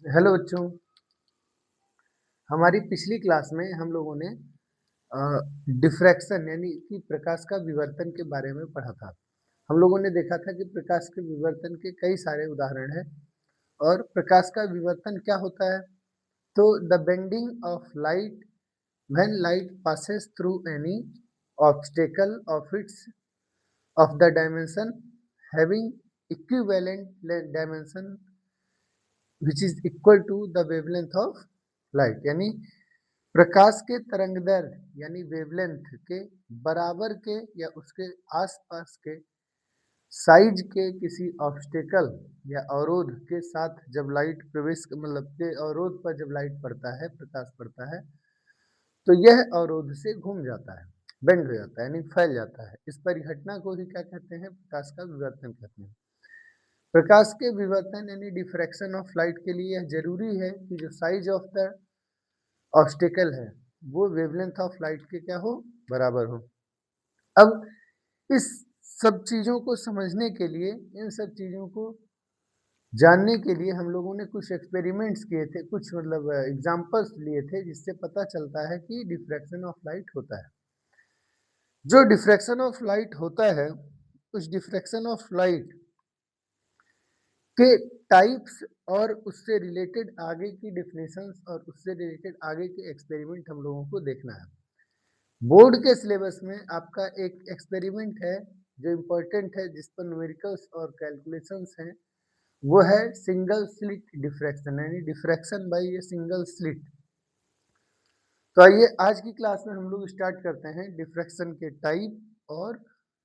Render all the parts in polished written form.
Hello बच्चों। हमारी पिछली क्लास में हम लोगों ने डिफ्रैक्शन यानी कि प्रकाश का विवर्तन के बारे में पढ़ा था। हम लोगों ने देखा था कि प्रकाश के विवर्तन के कई सारे उदाहरण हैं और प्रकाश का विवर्तन क्या होता है। तो the bending of light when light passes through any obstacle of the dimension having equivalent dimension which is equal to the wavelength of light, यानी प्रकाश के तरंगदैर्घ्य यानी वेवलेंथ के बराबर के या उसके आसपास के साइज के किसी ऑब्स्टेकल या अवरोध के साथ जब लाइट प्रवेश मतलब के अवरोध पर जब लाइट पड़ता है, प्रकाश पड़ता है, तो यह अवरोध से घूम जाता है, बेंड हो जाता है यानी फैल जाता है। इस परिघटना को ही क्या कहते हैं? प्रकाश का विवर्तन कहते हैं। प्रकाश के विवर्तन यानी डिफ्रैक्शन ऑफ लाइट के लिए यह जरूरी है कि जो साइज ऑफ द ऑब्स्टेकल है वो वेवलेंथ ऑफ लाइट के क्या हो? बराबर हो। अब इस सब चीजों को समझने के लिए, इन सब चीजों को जानने के लिए हम लोगों ने कुछ एक्सपेरिमेंट्स किए थे, कुछ मतलब एग्जांपल्स लिए थे, जिससे पता चलता है कि डिफ्रैक्शन ऑफ लाइट होता है। जो डिफ्रैक्शन ऑफ लाइट होता है, उस डिफ्रैक्शन ऑफ लाइट के टाइप्स और उससे रिलेटेड आगे की डेफिनेशंस और उससे रिलेटेड आगे के एक्सपेरिमेंट हम लोगों को देखना है। बोर्ड के सिलेबस में आपका एक एक्सपेरिमेंट है जो इम्पोर्टेंट है, जिस पर न्यूमेरिकल्स और कैलकुलेशंस हैं, वो है सिंगल स्लिट डिफ्रैक्शन यानी डिफ्रैक्शन बाय ये सिंगल स्लिट। तो आइए आज की क्लास में हम लोग स्टार्ट करते हैं डिफ्रैक्शन के टाइप और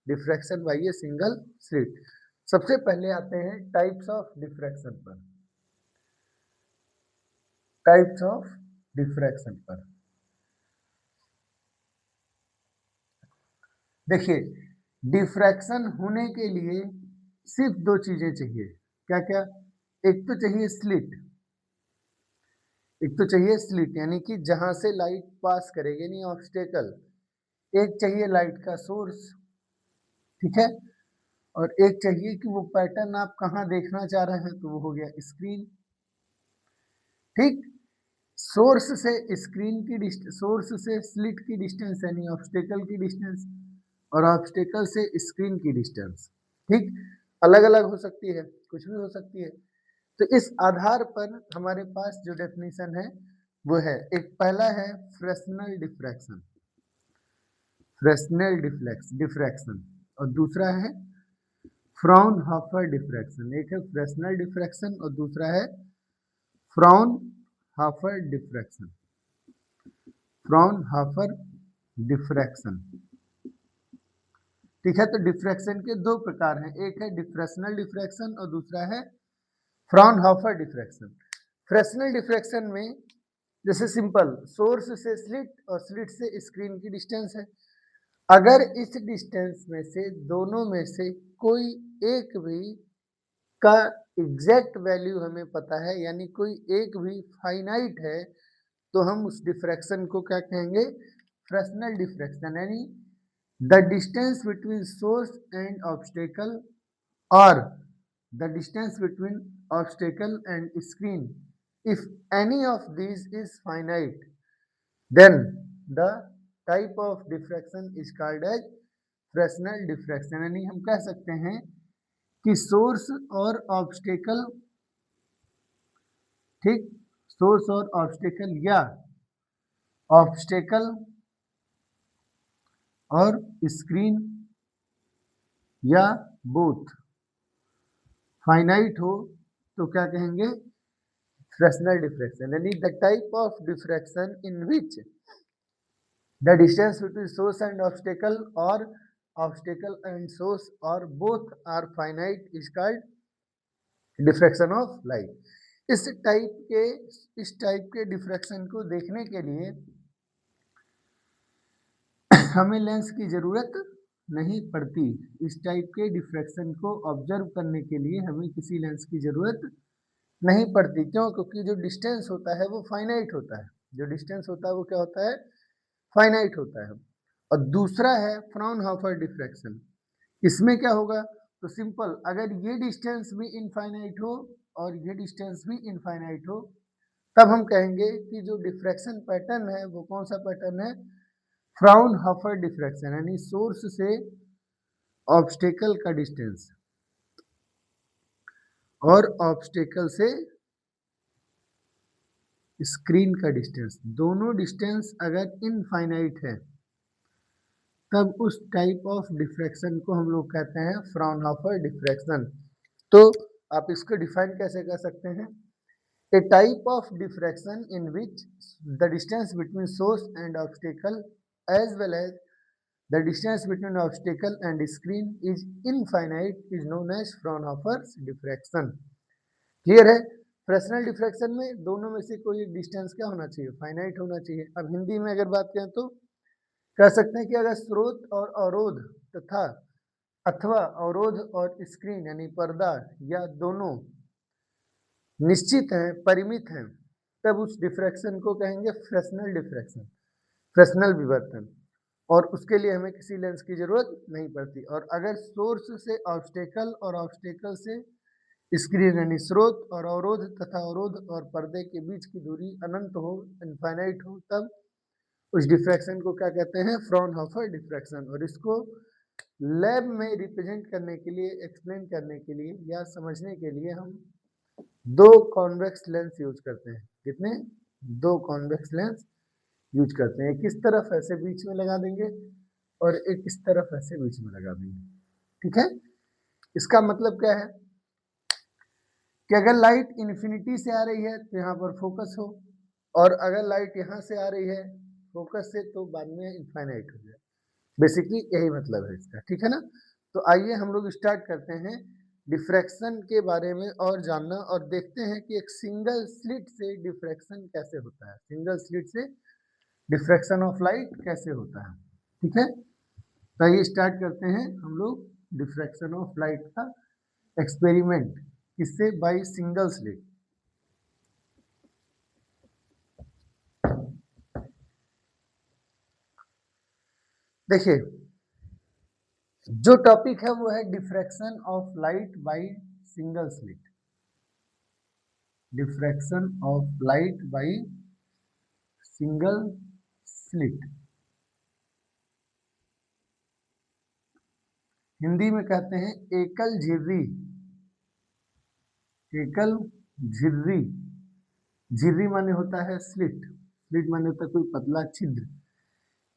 डिफ्रैक्शन बाय ये सिंगल स्लिट। सबसे पहले आते हैं टाइप्स ऑफ डिफ्रैक्शन पर। टाइप्स ऑफ डिफ्रैक्शन पर देखिए, डिफ्रैक्शन होने के लिए सिर्फ दो चीजें चाहिए। क्या क्या? एक तो चाहिए स्लिट, यानी कि जहां से लाइट पास करेगी, यानी ऑब्स्टेकल। एक चाहिए लाइट का सोर्स, ठीक है, और एक चाहिए कि वो पैटर्न आप कहाँ देखना चाह रहे हैं, तो वो हो गया स्क्रीन। ठीक, सोर्स से स्क्रीन की डिस्टेंस, सोर्स से स्लिट की डिस्टेंस यानी ऑब्स्टेकल की डिस्टेंस, और ऑब्स्टेकल से स्क्रीन की डिस्टेंस, ठीक, अलग अलग हो सकती है, कुछ भी हो सकती है। तो इस आधार पर हमारे पास जो डेफिनेशन है वो है, एक पहला है फ्रेस्नेल डिफ्रैक्शन, डिफ्रैक्शन, और दूसरा है फ्राउनहोफर डिफ्रैक्शन। एक है फ्रेस्नेल डिफ्रैक्शन और दूसरा है फ्राउनहोफर डिफ्रैक्शन। फ्राउनहोफर डिफ्रैक्शन, ठीक है। तो डिफ्रैक्शन के दो प्रकार हैं, एक है डिफ्रेक्शनल डिफ्रैक्शन और दूसरा है फ्राउनहोफर डिफ्रैक्शन। फ्रेस्नेल डिफ्रैक्शन में जैसे सिंपल सोर्स से स्लिट और स्लिट से स्क्रीन की डिस्टेंस है। अगर इस डिस्टेंस में से दोनों में से कोई एक भी का एग्जैक्ट वैल्यू हमें पता है, यानी कोई एक भी फाइनाइट है, तो हम उस डिफ्रैक्शन को क्या कहेंगे? फ्रेस्नेल डिफ्रैक्शन, यानी the distance between source and obstacle or the distance between obstacle and screen, if any of these is finite, then the type of diffraction is called as Fresnel diffraction। यानी हम कह सकते हैं कि source और obstacle, ठीक, source और obstacle या ऑब्स्टेकल और स्क्रीन या बोथ फाइनाइट हो तो क्या कहेंगे? Fresnel diffraction, यानी the type of diffraction in which the distance between source and obstacle or obstacle and source or both are finite is called diffraction of light। इस type के diffraction को देखने के लिए हमें लेंस की जरूरत नहीं पड़ती। इस टाइप के डिफ्रैक्शन को ऑब्जर्व करने के लिए हमें किसी लेंस की जरूरत नहीं पड़ती। क्यों? क्योंकि जो डिस्टेंस होता है वो फाइनाइट होता है। जो डिस्टेंस होता है वो क्या होता है? फाइनाइट होता है। और दूसरा है फ्राउनहोफर डिफ्रैक्शन। इसमें क्या होगा? तो सिंपल, अगर ये डिस्टेंस भी इनफाइनाइट हो और ये डिस्टेंस भी इनफाइनाइट हो, तब हम कहेंगे कि जो डिफ्रैक्शन पैटर्न है वो कौन सा पैटर्न है, फ्राउनहोफर डिफ्रैक्शन, यानी सोर्स से ऑब्स्टेकल का डिस्टेंस और ऑब्स्टेकल से स्क्रीन का डिस्टेंस, दोनों डिस्टेंस अगर इनफाइनाइट है तब उस टाइप ऑफ डिफ्रैक्शन को हम लोग कहते हैं फ्राउनहोफर डिफ्रैक्शन। तो आप इसको डिफाइन कैसे कर सकते हैं, a type of diffraction in which the distance between source and obstacle as well as the distance between obstacle and screen is infinite is known as Fraunhofer diffraction. Clear है। Fresnel diffraction में दोनों में से कोई distance क्या होना चाहिए, finite होना चाहिए। अब हिंदी में अगर बात करें तो कह सकते हैं कि अगर स्रोत और अवरोध तथा अथवा अवरोध और स्क्रीन यानी पर्दा या दोनों निश्चित है, परिमित है, तब उस डिफ्रैक्शन को कहेंगे फ्रेस्नेल डिफ्रैक्शन, फ्रेस्नेल विवर्तन, और उसके लिए हमें किसी लेंस की जरूरत नहीं पड़ती। और अगर सोर्स से ऑब्स्टेकल और ऑब्स्टेकल से स्क्रीन यानी स्रोत और अवरोध तथा अवरोध और पर्दे के बीच की दूरी अनंत हो, इनफाइनाइट हो, तब उस डिफ्रैक्शन को क्या कहते हैं, फ्राउनहोफर डिफ्रैक्शन। और इसको लैब में रिप्रेजेंट करने के लिए, एक्सप्लेन करने के लिए या समझने के लिए हम दो कॉन्वेक्स लेंस यूज करते हैं। कितने, दो कॉन्वेक्स लेंस यूज करते हैं। एक इस तरफ ऐसे बीच में लगा देंगे और एक इस तरफ ऐसे बीच में लगा देंगे। ठीक है। इसका मतलब क्या है कि अगर लाइट इन्फिनिटी से आ रही है तो यहाँ पर फोकस हो, और अगर लाइट यहाँ से आ रही है फोकस से तो बाद में इनफाइनाइट हो जाए। बेसिकली यही मतलब है इसका। ठीक है ना। तो आइए हम लोग स्टार्ट करते हैं डिफ्रैक्शन के बारे में और जानना, और देखते हैं कि एक सिंगल स्लिट से डिफ्रैक्शन कैसे होता है, सिंगल स्लिट से डिफ्रैक्शन ऑफ लाइट कैसे होता है। ठीक है। तो आइए स्टार्ट करते हैं हम लोग डिफ्रैक्शन ऑफ लाइट का एक्सपेरिमेंट, किससे, बाय सिंगल स्लिट। देखिए जो टॉपिक है वो है diffraction of light by single slit, diffraction of light by single slit. Hindi में कहते हैं एकल झिर्री, एकल झिर्री, झिर्री माने होता है स्लिट, स्लिट माने होता है कोई पतला छिद्र।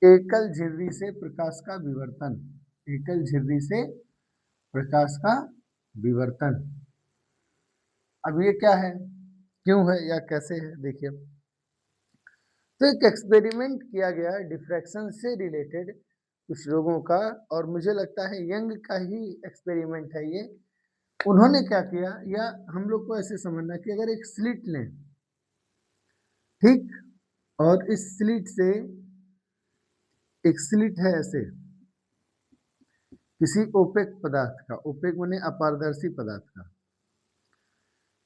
एकल झिर्री से प्रकाश का विवर्तन, एकल झिर्री से प्रकाश का विवर्तन। अब ये क्या है, क्यों है या कैसे है, देखिए। तो एक एक्सपेरिमेंट किया गया डिफ्रैक्शन से रिलेटेड कुछ लोगों का, और मुझे लगता है यंग का ही एक्सपेरिमेंट है ये। उन्होंने क्या किया, या हम लोग को ऐसे समझना कि अगर एक स्लिट लें, ठीक, और इस स्लिट से, एक स्लिट है ऐसे किसी ओपेक पदार्थ का, ओपेक माने अपारदर्शी पदार्थ का,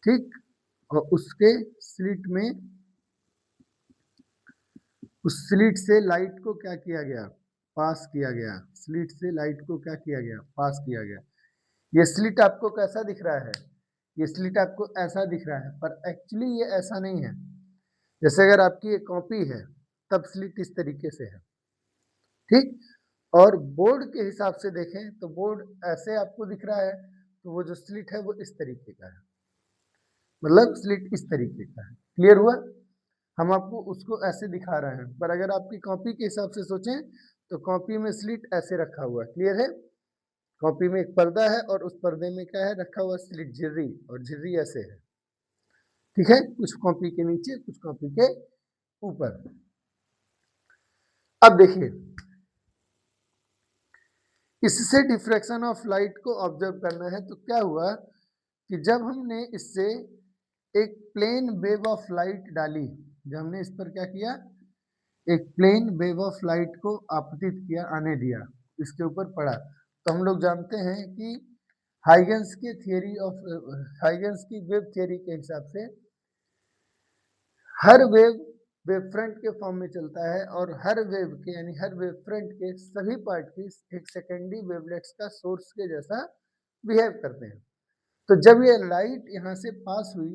ठीक, और उसके स्लिट में, उस स्लिट से लाइट को क्या किया गया, पास किया गया, स्लिट से लाइट को क्या किया गया, पास किया गया। ये स्लिट आपको कैसा दिख रहा है, ये स्लिट आपको ऐसा दिख रहा है, पर एक्चुअली ये ऐसा नहीं है। जैसे अगर आपकी एक कॉपी है तब स्लिट इस तरीके से है, ठीक, और बोर्ड के हिसाब से देखें तो बोर्ड ऐसे आपको दिख रहा है, तो वो जो स्लिट है वो इस तरीके का है, मतलब स्लिट इस तरीके का है। क्लियर हुआ। हम आपको उसको ऐसे दिखा रहे हैं, पर अगर आपकी कॉपी के हिसाब से सोचें तो कॉपी में स्लिट ऐसे रखा हुआ है। क्लियर है। कॉपी में एक पर्दा है और उस पर्दे में क्या है रखा हुआ, स्लिट, झिर्री, और झिर्री ऐसे है। ठीक है, कुछ कॉपी के नीचे कुछ कॉपी के ऊपर। अब देखिए इससे डिफ्रैक्शन ऑफ लाइट को ऑब्जर्व करना है, तो क्या हुआ कि जब हमने इससे एक प्लेन वेव ऑफ लाइट डाली, जब हमने इस पर क्या किया, एक प्लेन वेव ऑफ लाइट को आपतित किया, आने दिया, इसके ऊपर पड़ा, तो हम लोग जानते हैं कि हाइगन्स की थियरी ऑफ, हाइगन्स की वेव थियरी के हिसाब से हर वेव वेव फ्रंट के फॉर्म में चलता है, और हर वेव के यानी हर वेव फ्रंट के सभी पार्टिकल्स एक सेकेंडरी वेवलेट्स का सोर्स के जैसा बिहेव करते हैं। तो जब ये लाइट यहाँ से पास हुई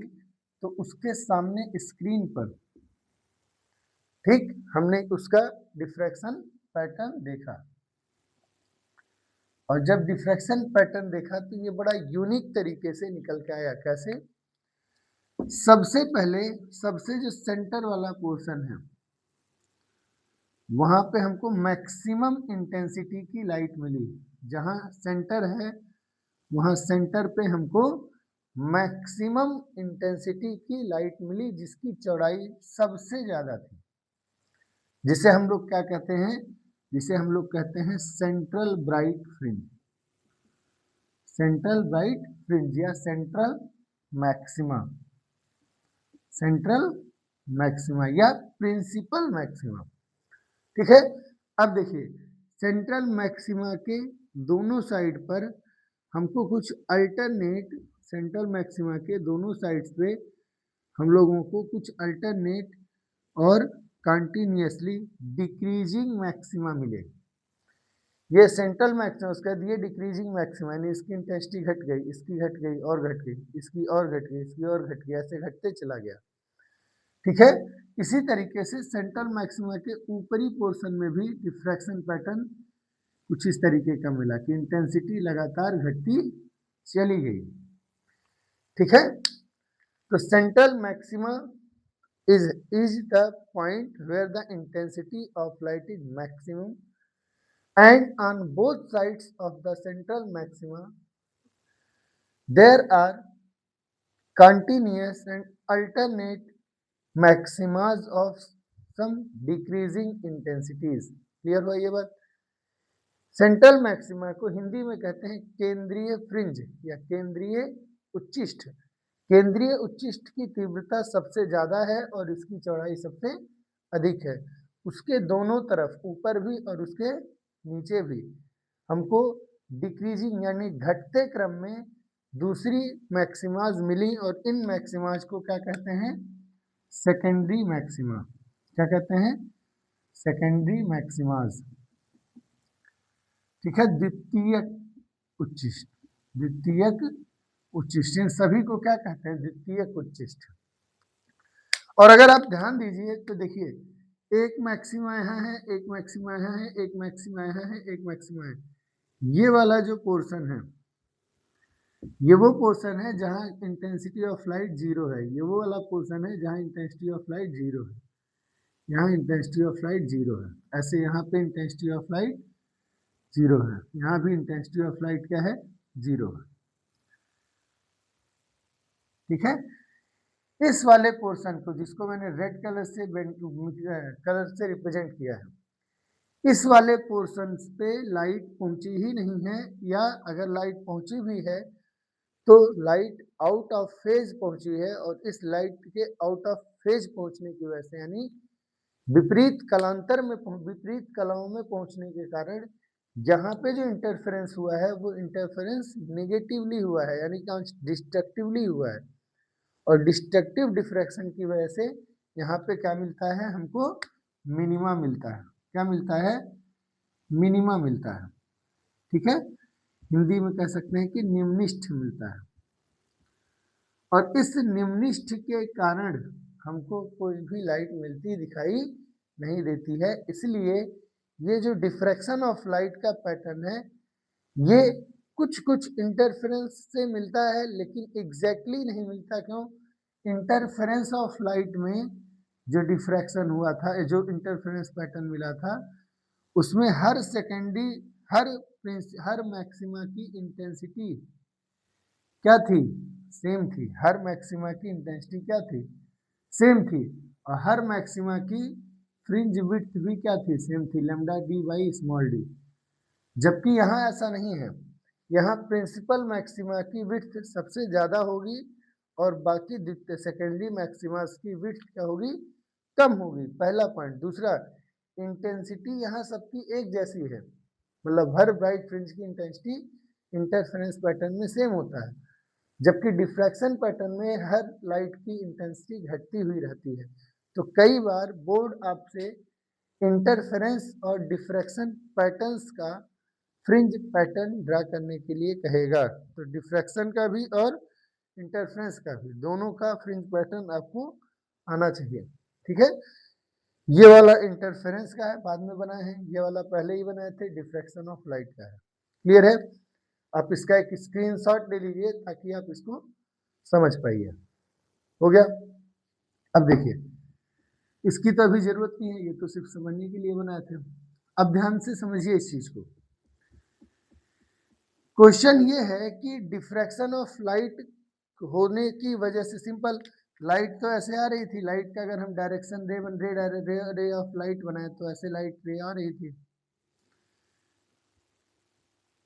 तो उसके सामने स्क्रीन पर, ठीक, हमने उसका डिफ्रैक्शन पैटर्न देखा। और जब डिफ्रैक्शन पैटर्न देखा तो ये बड़ा यूनिक तरीके से निकल के आया। कैसे? सबसे पहले सबसे जो सेंटर वाला पोर्शन है वहां पे हमको मैक्सिमम इंटेंसिटी की लाइट मिली। जहां सेंटर है वहां सेंटर पे हमको मैक्सिमम इंटेंसिटी की लाइट मिली जिसकी चौड़ाई सबसे ज्यादा थी, जिसे हम लोग क्या कहते हैं, जिसे हम लोग कहते हैं central bright fringe, central bright fringe या सेंट्रल मैक्सिमा, सेंट्रल मैक्सिमा या प्रिंसिपल मैक्सिमा। ठीक है। अब देखिए सेंट्रल मैक्सिमा के दोनों साइड पर हमको कुछ अल्टरनेट, सेंट्रल मैक्सिमा के दोनों साइड्स पे हम लोगों को कुछ अल्टरनेट और कंटिन्यूअसली डिक्रीजिंग मैक्सिमा मिले। ये सेंट्रल मैक्सिमा, उसके बाद ये डिक्रीजिंग मैक्सिमा, यानी इसकी इंटेंसिटी घट गई, इसकी घट गई और घट गई, इसकी और घट गई, इसकी और घट गई, ऐसे घटते चला गया। ठीक है। इसी तरीके से सेंट्रल मैक्सिमा के ऊपरी पोर्शन में भी डिफ्रैक्शन पैटर्न कुछ इस तरीके का मिला कि इंटेंसिटी लगातार घटती चली गई। ठीक है। तो central maxima is the point where the intensity of light is maximum and on both sides of the central maxima there are continuous and alternate maximas of some decreasing intensities। Clear हुआ ये बात? Central maxima को हिंदी में कहते हैं केंद्रीय fringe या केंद्रीय उच्चिष्ट। केंद्रीय उच्चिष्ट की तीव्रता सबसे ज्यादा है और इसकी चौड़ाई सबसे अधिक है। उसके दोनों तरफ, ऊपर भी और उसके नीचे भी, हमको डिक्रीजिंग यानी घटते क्रम में दूसरी मैक्सिमाज मिली और इन मैक्सिमाज को क्या कहते हैं? Secondary maxima. क्या कहते हैं? सेकेंडरी मैक्सिमाज। ठीक है। द्वितीयक उच्चिष्ट, द्वितीयक उच्चिष्ट, इन सभी को क्या कहते हैं? द्वितीयक उच्चिष्ट। और अगर आप ध्यान दीजिए तो देखिए एक मैक्सिमा यहाँ है, एक मैक्सिमा यहाँ है, एक मैक्सिमा यहाँ है, एक मैक्सिमा है। ये वाला जो पोर्शन है ये वो पोर्शन है जहाँ इंटेंसिटी ऑफ लाइट जीरो है। ये वो वाला पोर्शन है जहाँ इंटेंसिटी ऑफ लाइट जीरो है। यहाँ इंटेंसिटी ऑफ लाइट जीरो है। ऐसे यहाँ पे इंटेंसिटी ऑफ लाइट जीरो है, यहाँ भी इंटेंसिटी ऑफ लाइट क्या है? जीरो है। ठीक है। इस वाले पोर्शन को, जिसको मैंने रेड कलर से रिप्रेजेंट किया है, इस वाले पोर्शन पे लाइट पहुंची ही नहीं है, या अगर लाइट पहुंची भी है तो लाइट आउट ऑफ फेज पहुंची है। और इस लाइट के आउट ऑफ फेज पहुंचने की वजह से, यानी विपरीत कलांतर में, विपरीत कलाओं में पहुंचने के कारण जहां पे जो इंटरफेरेंस हुआ है वो इंटरफेरेंस नेगेटिवली हुआ है, यानी डिस्ट्रक्टिवली हुआ है। और डिस्ट्रक्टिव डिफ्रैक्शन की वजह से यहाँ पे क्या मिलता है? हमको मिनिमा मिलता है। क्या मिलता है? मिनिमा मिलता है। ठीक है। हिंदी में कह सकते हैं कि निम्निष्ठ मिलता है। और इस निम्निष्ठ के कारण हमको कोई भी लाइट मिलती दिखाई नहीं देती है। इसलिए ये जो डिफ्रैक्शन ऑफ लाइट का पैटर्न है ये कुछ कुछ इंटरफेरेंस से मिलता है, लेकिन एग्जैक्टली नहीं मिलता। क्यों? इंटरफेरेंस ऑफ लाइट में जो डिफ्रैक्शन हुआ था, जो इंटरफेरेंस पैटर्न मिला था, उसमें हर सेकेंडरी, हर मैक्सिमा की इंटेंसिटी क्या थी? सेम थी। हर मैक्सिमा की इंटेंसिटी क्या थी? सेम थी। और हर मैक्सिमा की फ्रिंज विड्थ भी क्या थी? सेम थी, lambda D by small D. जबकि यहाँ ऐसा नहीं है। यहाँ प्रिंसिपल मैक्सिमा की विड्थ सबसे ज्यादा होगी और बाकी सेकेंडरी मैक्सिमा की विड्थ क्या होगी? कम होगी। पहला पॉइंट। दूसरा, इंटेंसिटी यहाँ सबकी एक जैसी है, मतलब हर ब्राइट फ्रिंज की इंटेंसिटी इंटरफेरेंस पैटर्न में सेम होता है, जबकि डिफ्रैक्शन पैटर्न में हर लाइट की इंटेंसिटी घटती हुई रहती है। तो कई बार बोर्ड आपसे इंटरफेरेंस और डिफ्रैक्शन पैटर्न्स का फ्रिंज पैटर्न ड्रा करने के लिए कहेगा। तो डिफ्रैक्शन का भी और इंटरफेरेंस का भी, दोनों का फ्रिंज पैटर्न आपको आना चाहिए। ठीक है, ये वाला इंटरफेरेंस का है, बाद में बनाए हैं, ये वाला पहले ही बनाए थे, डिफ्रैक्शन ऑफ लाइट का है। क्लियर है? आप इसका एक स्क्रीनशॉट ले लीजिए ताकि आप इसको समझ पाइए। हो गया? अब देखिए, इसकी तो अभी जरूरत नहीं है, ये तो सिर्फ समझने के लिए बनाए थे। अब ध्यान से समझिए इस चीज को। क्वेश्चन ये है कि डिफ्रैक्शन ऑफ लाइट होने की वजह से, सिंपल, लाइट तो ऐसे आ रही थी, लाइट का अगर हम डायरेक्शन रे ऑफ लाइट बनाए तो ऐसे लाइट रे आ रही थी।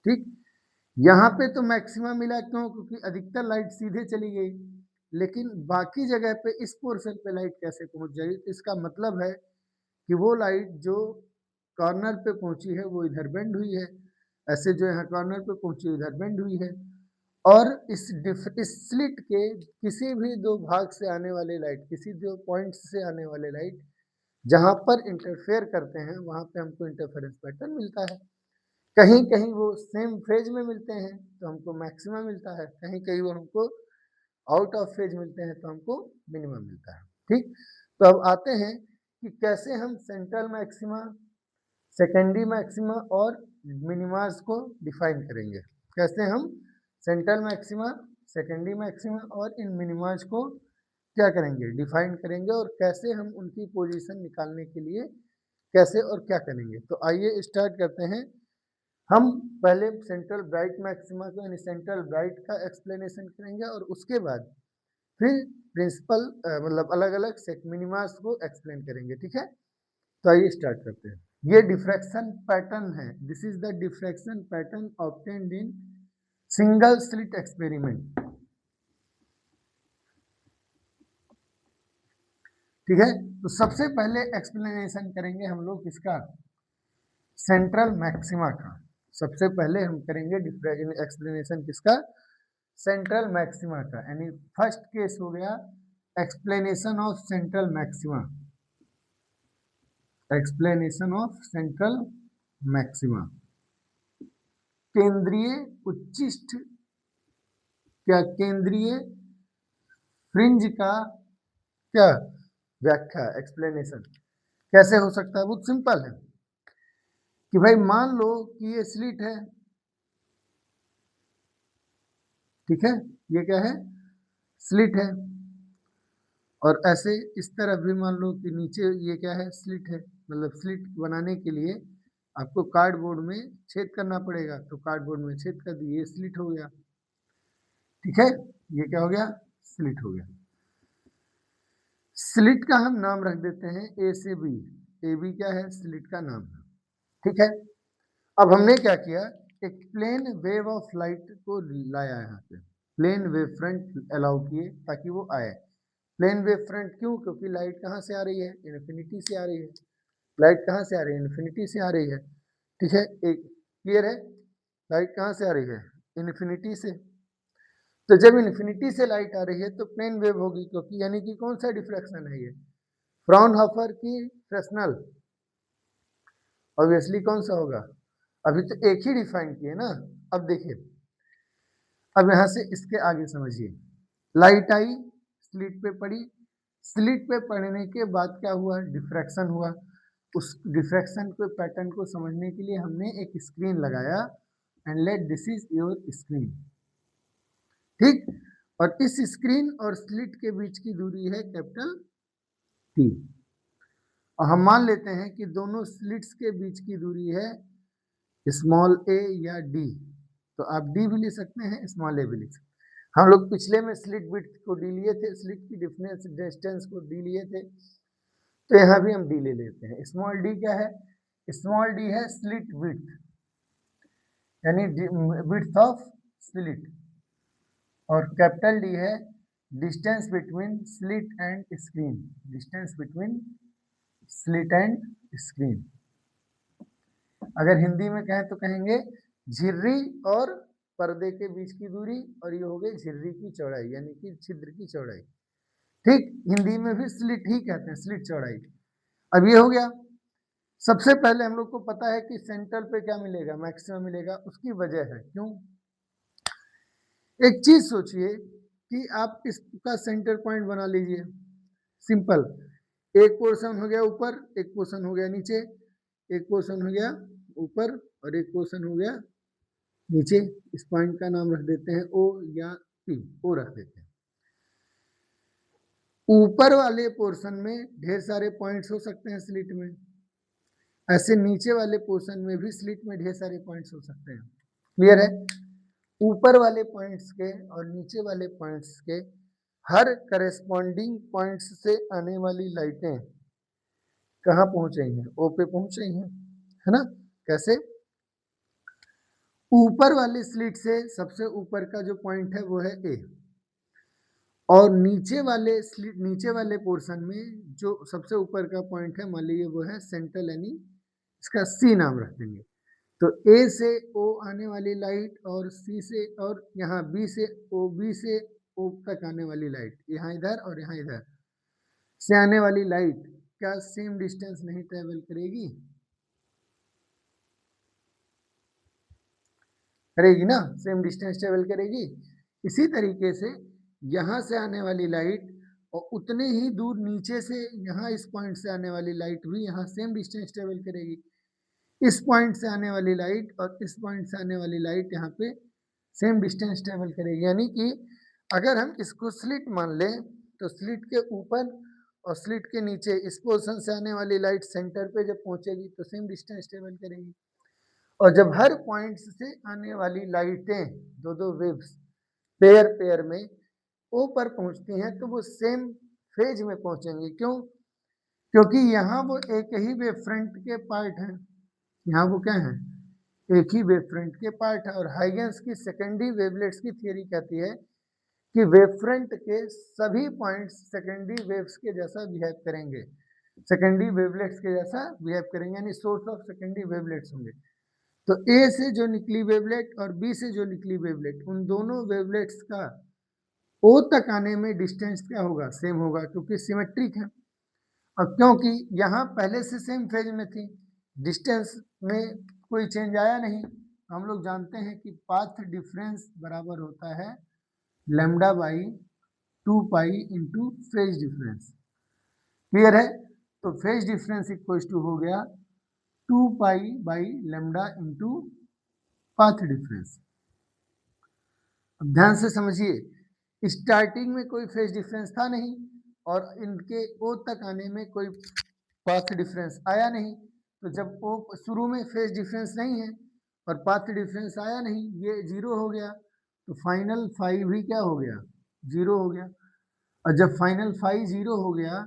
ठीक, यहाँ पे तो मैक्सिमम मिला, क्यों? क्योंकि अधिकतर लाइट सीधे चली गई, लेकिन बाकी जगह पे इस पोर्शन पे लाइट कैसे पहुंच जाएगी? तो इसका मतलब है कि वो लाइट जो कॉर्नर पे पहुंची है वो इधर बेंड हुई है, ऐसे जो यहाँ कॉर्नर पे पहुंची इधर बेंड हुई है, और इस स्लिट के किसी भी दो भाग से आने वाले लाइट, किसी दो पॉइंट से आने वाले लाइट जहां पर इंटरफेयर करते हैं वहां पे हमको इंटरफेरेंस पैटर्न मिलता है। कहीं कहीं वो सेम फेज में मिलते हैं तो हमको मैक्सिमम मिलता है, कहीं कहीं वो हमको आउट ऑफ फेज मिलते हैं तो हमको मिनिमम मिलता है। ठीक, तो अब आते हैं कि कैसे हम सेंट्रल मैक्सिमा, सेकेंडरी मैक्सिमा और मिनिमास को डिफाइन करेंगे। कैसे हम सेंट्रल मैक्सिमा, सेकेंडरी मैक्सिमा और इन मिनिमास को क्या करेंगे? डिफाइन करेंगे, और कैसे हम उनकी पोजीशन निकालने के लिए कैसे और क्या करेंगे। तो आइए स्टार्ट करते हैं। हम पहले सेंट्रल ब्राइट मैक्सिमा को, यानी सेंट्रल ब्राइट का एक्सप्लेनेशन करेंगे, और उसके बाद फिर प्रिंसिपल मतलब अलग अलग मिनिमास को एक्सप्लेन करेंगे। ठीक है, तो आइए स्टार्ट करते हैं। ये डिफ्रैक्शन पैटर्न है, this is the diffraction pattern obtained in single slit experiment. ठीक है, तो सबसे पहले एक्सप्लेनेशन करेंगे हम लोग किसका? सेंट्रल मैक्सिमा का। सबसे पहले हम करेंगे एक्सप्लेनेशन किसका? सेंट्रल मैक्सिमा का। यानी फर्स्ट केस हो गया explanation of central maxima, explanation of central maxima. केंद्रीय उच्चिष्ट, क्या? केंद्रीय फ्रिंज का क्या व्याख्या, एक्सप्लेनेशन कैसे हो सकता है? बहुत सिंपल है कि भाई मान लो कि ये स्लिट है, ठीक है, ये क्या है? स्लिट है, और ऐसे इस तरफ भी मान लो कि नीचे ये क्या है? स्लिट है। मतलब स्लिट बनाने के लिए आपको कार्डबोर्ड में छेद करना पड़ेगा, तो कार्डबोर्ड में छेद कर दिए, ये स्लिट हो गया। ठीक है, ये क्या हो गया? स्लिट हो गया। स्लिट का हम नाम रख देते हैं ए से बी। ए बी क्या है? स्लिट का नाम है। ठीक है, अब हमने क्या किया? एक प्लेन वेव ऑफ लाइट को लाया यहाँ पे, प्लेन वेव फ्रंट अलाउ किए ताकि वो आए। प्लेन वेव फ्रंट क्यों? क्योंकि लाइट कहाँ से आ रही है? इन्फिनिटी से आ रही है। लाइट कहाँ से आ रही है? इन्फिनिटी से आ रही है। ठीक है, एक क्लियर है? लाइट कहाँ से आ रही है? इन्फिनिटी से। तो जब इन्फिनिटी से लाइट आ रही है तो प्लेन वेव होगी, क्योंकि यानी कि कौन सा डिफ्रैक्शन है ये? फ्राउनहोफर की फ्रेस्नेल। ऑब्वियसली कौन सा होगा? अभी तो एक ही डिफाइन किए ना। अब देखिए, अब यहां से इसके आगे समझिए। लाइट आई, स्लिट पे पड़ी, स्लिट पे पड़ने के बाद क्या हुआ? डिफ्रैक्शन हुआ। उस डिफ्रैक्शन के पैटर्न को समझने के लिए हमने एक स्क्रीन लगाया, and let this is your screen. ठीक, और इस स्क्रीन और स्लिट के बीच की दूरी है कैपिटल टी, और हम मान लेते हैं कि दोनों स्लिट्स के बीच की दूरी है स्मॉल ए या डी। तो आप डी भी ले सकते हैं, स्मॉल ए भी ले सकते हैं। हम लोग पिछले में स्लिट विड्थ को डी लिए थे, स्लिट की डिस्टेंस को डी लिए थे, तो यहाँ भी हम डी ले लेते हैं। स्मॉल डी क्या है? स्मॉल डी है स्लिट विड्थ, यानी विड्थ ऑफ स्लिट, और कैपिटल डी है distance between slit and screen, distance between slit and screen. अगर हिंदी में कहें तो कहेंगे झिर्री और पर्दे के बीच की दूरी, और ये हो गई झिर्री की चौड़ाई, यानी कि छिद्र की चौड़ाई। ठीक, हिंदी में भी स्लिट ही कहते हैं, स्लिट चौड़ाई। अब ये हो गया। सबसे पहले हम लोग को पता है कि सेंटर पे क्या मिलेगा, मैक्सिमम मिलेगा। उसकी वजह है क्यों? एक चीज सोचिए कि आप इसका सेंटर पॉइंट बना लीजिए, सिंपल। एक पोर्शन हो गया ऊपर, एक पोर्शन हो गया नीचे, एक पोर्शन हो गया ऊपर और एक पोर्शन हो गया नीचे। इस पॉइंट का नाम रख देते हैं ओ या पी, ओ रख देते हैं। ऊपर वाले पोर्शन में ढेर सारे पॉइंट्स हो सकते हैं स्लिट में, ऐसे नीचे वाले पोर्शन में भी स्लिट में ढेर सारे पॉइंट्स हो सकते हैं। क्लियर है? ऊपर वाले पॉइंट्स के और नीचे वाले पॉइंट्स के हर करेस्पॉन्डिंग पॉइंट्स से आने वाली लाइटें कहाँ पहुंच रही हैं? ओ पे पहुंच रही हैं, है ना? कैसे? ऊपर वाले स्लिट से सबसे ऊपर का जो पॉइंट है वो है ए, और नीचे वाले पोर्शन में जो सबसे ऊपर का पॉइंट है मान लीजिए वो है सेंट्रल, यानी इसका सी नाम रख देंगे। तो ए से ओ आने वाली लाइट और सी से और यहाँ बी से ओ तक आने वाली लाइट, यहाँ इधर और यहाँ इधर से आने वाली लाइट क्या सेम डिस्टेंस नहीं ट्रेवल करेगी? करेगी ना, सेम डिस्टेंस ट्रेवल करेगी। इसी तरीके से यहाँ से आने वाली लाइट और उतने ही दूर नीचे से यहाँ इस पॉइंट से आने वाली लाइट भी यहाँ सेम डिस्टेंस ट्रेवल करेगी। इस पॉइंट से आने वाली लाइट और इस पॉइंट से आने वाली लाइट यहाँ पे सेम डिस्टेंस ट्रेवल करेगी। यानी कि अगर हम इसको स्लिट मान लें तो स्लिट के ऊपर और स्लिट के नीचे इस पोर्शन से आने वाली लाइट सेंटर पे जब पहुंचेगी तो सेम डिस्टेंस ट्रेवल करेगी। और जब हर पॉइंट से आने वाली लाइटें दो दो वेव्स पेयर पेयर में ओ पर पहुंचती हैं तो वो सेम फेज में पहुंचेंगी। क्यों? क्योंकि यहाँ वो एक ही वेव फ्रंट के पार्ट हैं, यहाँ वो क्या है, एक ही वेव फ्रंट के पार्ट है। और हाइगेंस की सेकेंडरी वेवलेट्स की थियरी कहती है कि वेव फ्रंट के सभी पॉइंट्स सेकेंडरी वेव्स के जैसा बिहेव करेंगे, सेकेंडरी वेवलेट्स के जैसा बिहेव करेंगे, यानी सोर्स ऑफ सेकेंडरी वेवलेट्स होंगे। तो ए से जो निकली वेवलेट और बी से जो निकली वेवलेट, उन दोनों वेवलेट्स का ओ तक आने में डिस्टेंस क्या होगा? सेम होगा, क्योंकि सिमेट्रिक है। और क्योंकि यहाँ पहले से सेम फेज में थी, डिस्टेंस में कोई चेंज आया नहीं। हम लोग जानते हैं कि पाथ डिफरेंस बराबर होता है lambda by 2 pi into phase difference. Clear है? तो फेज डिफरेंस इक्वल टू हो गया 2 pi by lambda into path difference. अब ध्यान से समझिए, स्टार्टिंग में कोई फेज डिफरेंस था नहीं और इनके ओ तक आने में कोई पाथ डिफरेंस आया नहीं। तो जब ओ शुरू में फेज डिफरेंस नहीं है और पाथ डिफरेंस आया नहीं, ये जीरो हो गया, तो फाइनल फाई भी क्या हो गया? जीरो हो गया। और जब फाइनल फाई जीरो हो गया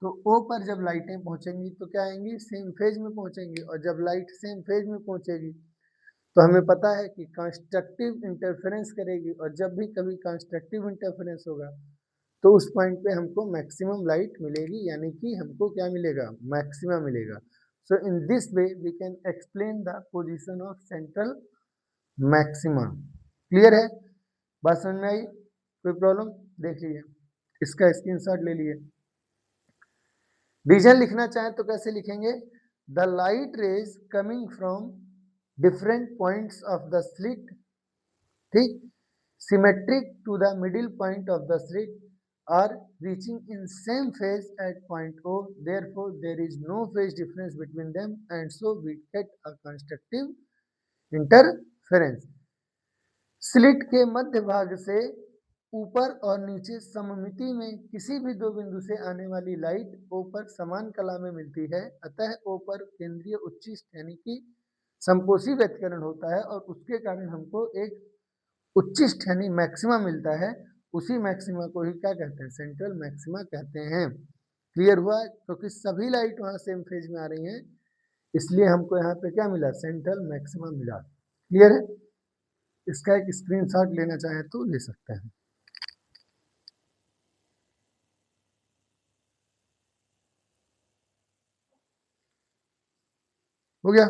तो ओ पर जब लाइटें पहुंचेंगी तो क्या आएंगी? सेम फेज में पहुंचेंगी। और जब लाइट सेम फेज में पहुंचेगी तो हमें पता है कि कंस्ट्रक्टिव इंटरफेरेंस करेगी, और जब भी कभी कंस्ट्रक्टिव इंटरफेरेंस होगा तो उस पॉइंट पे हमको मैक्सिमम लाइट मिलेगी, यानी कि हमको क्या मिलेगा? मैक्सिमम मिलेगा। So in this way we can explain the position of central maxima. Clear है? बात समझ में आई? कोई प्रॉब्लम? देख लीजिए, इसका स्क्रीनशॉट ले लिए। रीजन लिखना चाहें तो कैसे लिखेंगे? The light rays coming from different points of the slit, ठीक, symmetric to the middle point of the slit are reaching in same phase at point O, therefore there is no phase difference between them and so we get a constructive interference। Slit के मध्य भाग से ऊपर और नीचे सममिति में किसी भी दो बिंदु से आने वाली लाइट O पर समान कला में मिलती है, अतः O पर केंद्रीय उच्चिष्ट यानी कि संपोषी व्यतिकरण होता है और उसके कारण हमको एक उच्चिष्ट यानी मैक्सिमा मिलता है। उसी मैक्सिमा को ही क्या कहते हैं? सेंट्रल मैक्सिमा कहते हैं। क्लियर हुआ? क्योंकि सभी लाइट वहां सेम फेज में आ रही हैं, इसलिए हमको यहाँ पे क्या मिला? सेंट्रल मैक्सिमा मिला। क्लियर है? इसका एक स्क्रीनशॉट लेना चाहे तो ले सकते हैं। हो गया?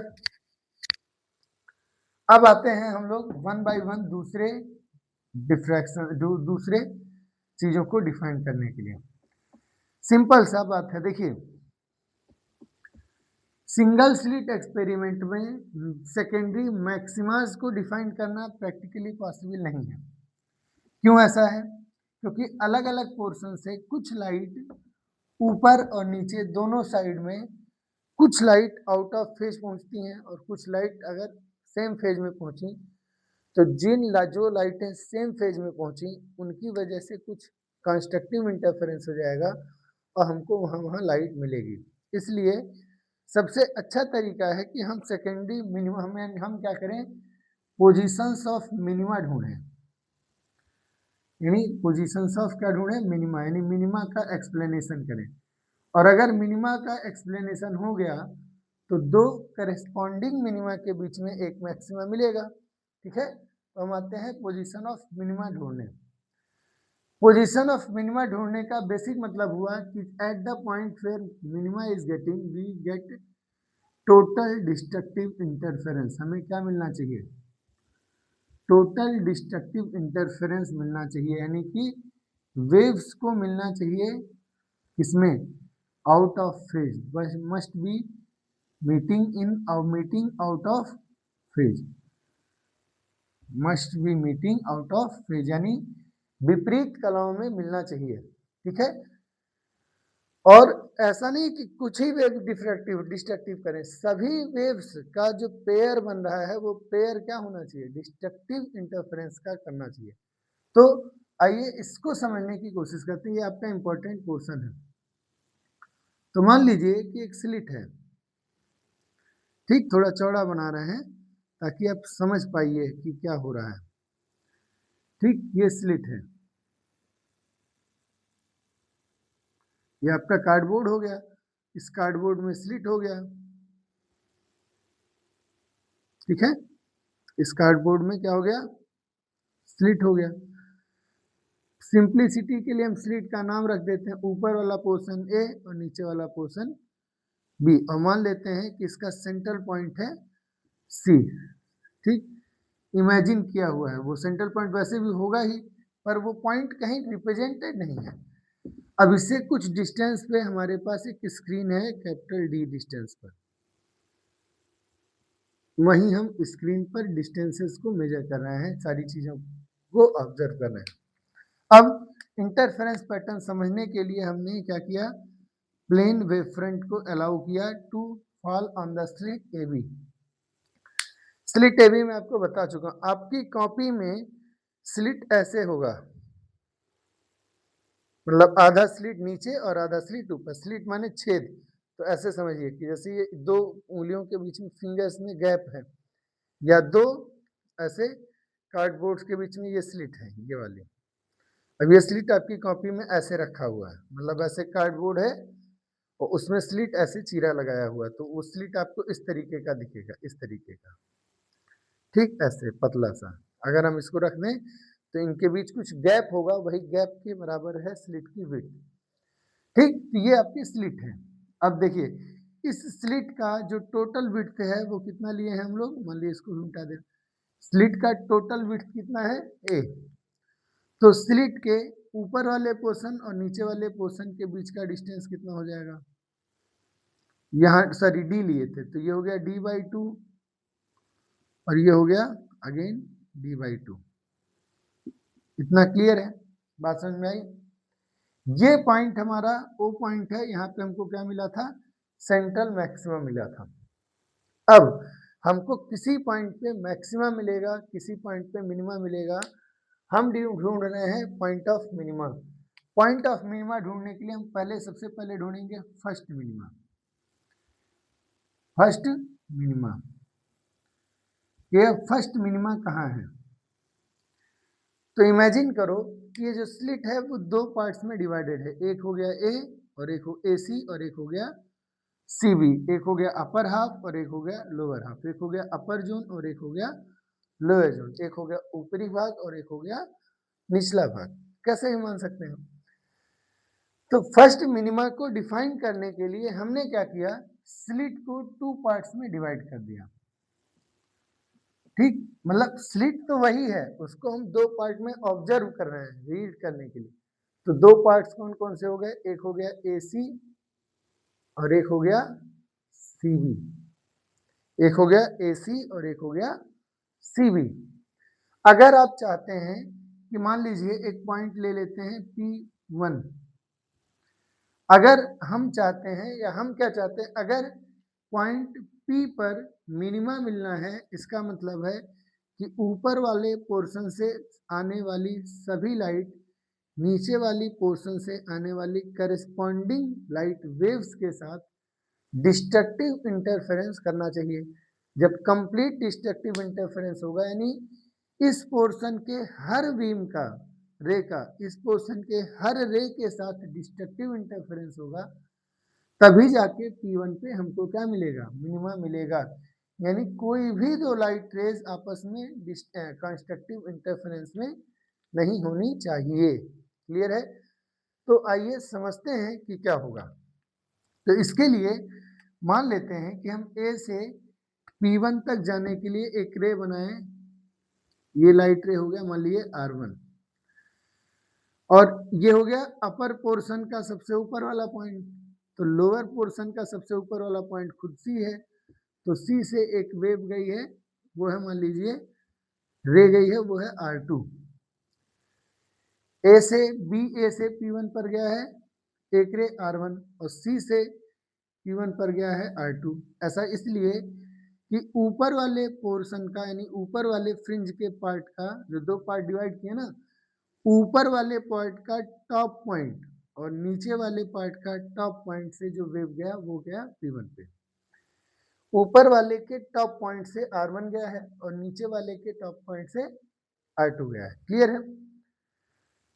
अब आते हैं हम लोग वन बाय वन दूसरे डिफ्रैक्शन, दूसरे चीजों को डिफाइन करने के लिए। सिंपल सा बात है, देखिए सिंगल स्लिट एक्सपेरिमेंट में सेकेंडरी मैक्सिमास को डिफाइन करना प्रैक्टिकली पॉसिबल नहीं है। क्यों ऐसा है? क्योंकि अलग अलग पोर्शन से कुछ लाइट ऊपर और नीचे दोनों साइड में, कुछ लाइट आउट ऑफ फेज पहुंचती हैं और कुछ लाइट अगर सेम फेज में पहुंची तो जो लाइटें सेम फेज में पहुंची उनकी वजह से कुछ कंस्ट्रक्टिव इंटरफेरेंस हो जाएगा और हमको वहाँ लाइट मिलेगी। इसलिए सबसे अच्छा तरीका है कि हम सेकेंडरी मिनिमा हम क्या करें, पोजीशंस ऑफ मिनिमा ढूंढें, यानी पोजीशंस ऑफ क्या ढूंढें, मिनिमा, यानी मिनिमा का एक्सप्लेनेशन करें। और अगर मिनिमा का एक्सप्लेनेशन हो गया तो दो करेस्पॉन्डिंग मिनिमा के बीच में एक मैक्सिमा मिलेगा। ठीक है, तो हम आते हैं पोजीशन ऑफ मिनिमा ढूंढने। पोजीशन ऑफ मिनिमा ढूंढने का बेसिक मतलब हुआ कि at the point where minima is getting we get total destructive interference. हमें क्या मिलना चाहिए, टोटल डिस्ट्रक्टिव इंटरफेरेंस मिलना चाहिए, यानी कि वेव्स को मिलना चाहिए किसमें, आउट ऑफ फेज, बस must be meeting out of phase, must be meeting out of phase, यानी विपरीत कलाओं में मिलना चाहिए। ठीक है, और ऐसा नहीं कि कुछ ही वेव डिस्ट्रक्टिव करें, सभी वेव्स का जो पेयर बन रहा है वो पेयर क्या होना चाहिए, डिस्ट्रक्टिव इंटरफेरेंस का करना चाहिए। तो आइए इसको समझने की कोशिश करते हैं, ये आपका इंपॉर्टेंट पोर्शन है। तो मान लीजिए कि एक स्लिट है, ठीक, थोड़ा चौड़ा बना रहे हैं ताकि आप समझ पाइए कि क्या हो रहा है। ठीक, ये स्लिट है, ये आपका कार्डबोर्ड हो गया, इस कार्डबोर्ड में स्लिट हो गया। ठीक है, इस कार्डबोर्ड में क्या हो गया, स्लिट हो गया। सिंप्लिसिटी के लिए हम स्लिट का नाम रख देते हैं, ऊपर वाला पोर्शन ए और नीचे वाला पोर्शन बी, और मान लेते हैं कि इसका सेंट्रल पॉइंट है सी। ठीक, इमेजिन किया हुआ है, वो सेंट्रल पॉइंट वैसे भी होगा ही, पर वो पॉइंट कहीं रिप्रेजेंटेड नहीं है। अब इससे कुछ डिस्टेंस पे हमारे पास एक स्क्रीन है, कैपिटल डी डिस्टेंस पर, वहीं हम स्क्रीन पर डिस्टेंसेस को मेजर कर रहे हैं, सारी चीजों को ऑब्जर्व कर रहे हैं। अब इंटरफेरेंस पैटर्न समझने के लिए हमने क्या किया, प्लेन वेव फ्रंट को अलाउ किया to fall on the slit a b. Slit a b में आपको बता चुका हूं, आपकी कॉपी में स्लिट ऐसे होगा, मतलब आधा स्लिट नीचे और आधा स्लिट ऊपर, स्लिट माने छेद। तो ऐसे समझिए कि जैसे ये दो उंगलियों के बीच में फिंगर्स में गैप है, या दो ऐसे कार्डबोर्ड्स के बीच में ये स्लिट है, ये वाली। अब ये स्लिट आपकी कॉपी में ऐसे रखा हुआ है, मतलब ऐसे कार्डबोर्ड है और उसमें स्लिट ऐसे चीरा लगाया हुआ है, तो वो स्लिट आपको इस तरीके का दिखेगा, इस तरीके का। ठीक, ऐसे पतला सा। अगर हम इसको रख दें तो इनके बीच कुछ गैप होगा, वही गैप के बराबर है स्लिट की विड्थ। ठीक, तो ये आपकी स्लिट है। अब देखिए इस स्लिट का जो टोटल विड्थ है वो कितना लिए हैं हम लोग, मान लीजिए इसको भी उल्टा दे, स्लिट का टोटल विड्थ कितना है, ए। तो स्लिट के ऊपर वाले पोर्शन और नीचे वाले पोर्शन के बीच का डिस्टेंस कितना हो जाएगा, यहाँ सॉरी डी लिए थे, तो ये हो गया d/2 और ये हो गया अगेन d/2। इतना क्लियर है, बात समझ में आई। ये पॉइंट हमारा ओ पॉइंट है, यहाँ पे हमको क्या मिला था, सेंट्रल मैक्सिमम मिला था। अब हमको किसी पॉइंट पे मैक्सिमम मिलेगा, किसी पॉइंट पे मिनिमम मिलेगा, हम ढूंढ रहे हैं point of minima. Point of minima ढूंढने के लिए हम सबसे पहले ढूंढेंगे फर्स्ट मिनिमा। फर्स्ट मिनिमा, ये फर्स्ट मिनिमा कहाँ है, तो इमेजिन करो कि ये जो स्लिट है वो दो पार्ट्स में डिवाइडेड है, एक हो गया ए और एक हो ए सी और एक हो गया सी बी, एक हो गया अपर हाफ और एक हो गया लोअर हाफ, एक हो गया अपर जोन और एक हो गया लोअर जोन, एक हो गया ऊपरी भाग और एक हो गया निचला भाग। कैसे ही मान सकते हैं। तो फर्स्ट मिनिमा को डिफाइन करने के लिए हमने क्या किया, स्लिट को टू पार्ट्स में डिवाइड कर दिया। ठीक, मतलब स्लिट तो वही है, उसको हम दो पार्ट में ऑब्जर्व कर रहे हैं रीड करने के लिए। तो दो पार्ट्स कौन कौन से हो गए, एक हो गया AC और एक हो गया CV। एक हो गया AC और एक हो गया CV। अगर आप चाहते हैं कि मान लीजिए एक पॉइंट ले लेते हैं P1, अगर हम चाहते हैं या हम क्या चाहते हैं, अगर पॉइंट P पर मिनिमा मिलना है, इसका मतलब है कि ऊपर वाले पोर्शन से आने वाली सभी लाइट नीचे वाली पोर्शन से आने वाली करस्पॉन्डिंग लाइट वेव्स के साथ डिस्ट्रक्टिव इंटरफेरेंस करना चाहिए। जब कंप्लीट डिस्ट्रक्टिव इंटरफेरेंस होगा, यानी इस पोर्शन के हर बीम का रे का इस पोर्शन के हर रे के साथ डिस्ट्रक्टिव इंटरफेरेंस होगा, तभी जाके P1 पे हमको क्या मिलेगा, मिनिमा मिलेगा। यानी कोई भी दो लाइट रेज आपस में कंस्ट्रक्टिव इंटरफेरेंस में नहीं होनी चाहिए। क्लियर है? तो आइए समझते हैं कि क्या होगा। तो इसके लिए मान लेते हैं कि हम A से P1 तक जाने के लिए एक रे बनाए। ये लाइट रे हो गया मान लीजिए R1, और ये हो गया अपर पोर्शन का सबसे ऊपर वाला पॉइंट। तो लोअर पोर्शन का सबसे ऊपर वाला पॉइंट खुद C है, तो C से एक वेव गई है, वो है मान लीजिए रे गई है, वो है R2। A से P1 पर गया है एक रे R1, और C से P1 पर गया है R2। ऐसा इसलिए कि ऊपर वाले पोर्शन का, यानी ऊपर वाले फ्रिंज के पार्ट का, जो दो पार्ट डिवाइड किए ना, ऊपर वाले पार्ट का टॉप पॉइंट और नीचे वाले पार्ट का टॉप पॉइंट से जो वेव गया वो गया P1 पे। ऊपर वाले के टॉप पॉइंट से R1 गया है और नीचे वाले के टॉप पॉइंट से R2 गया है। क्लियर है?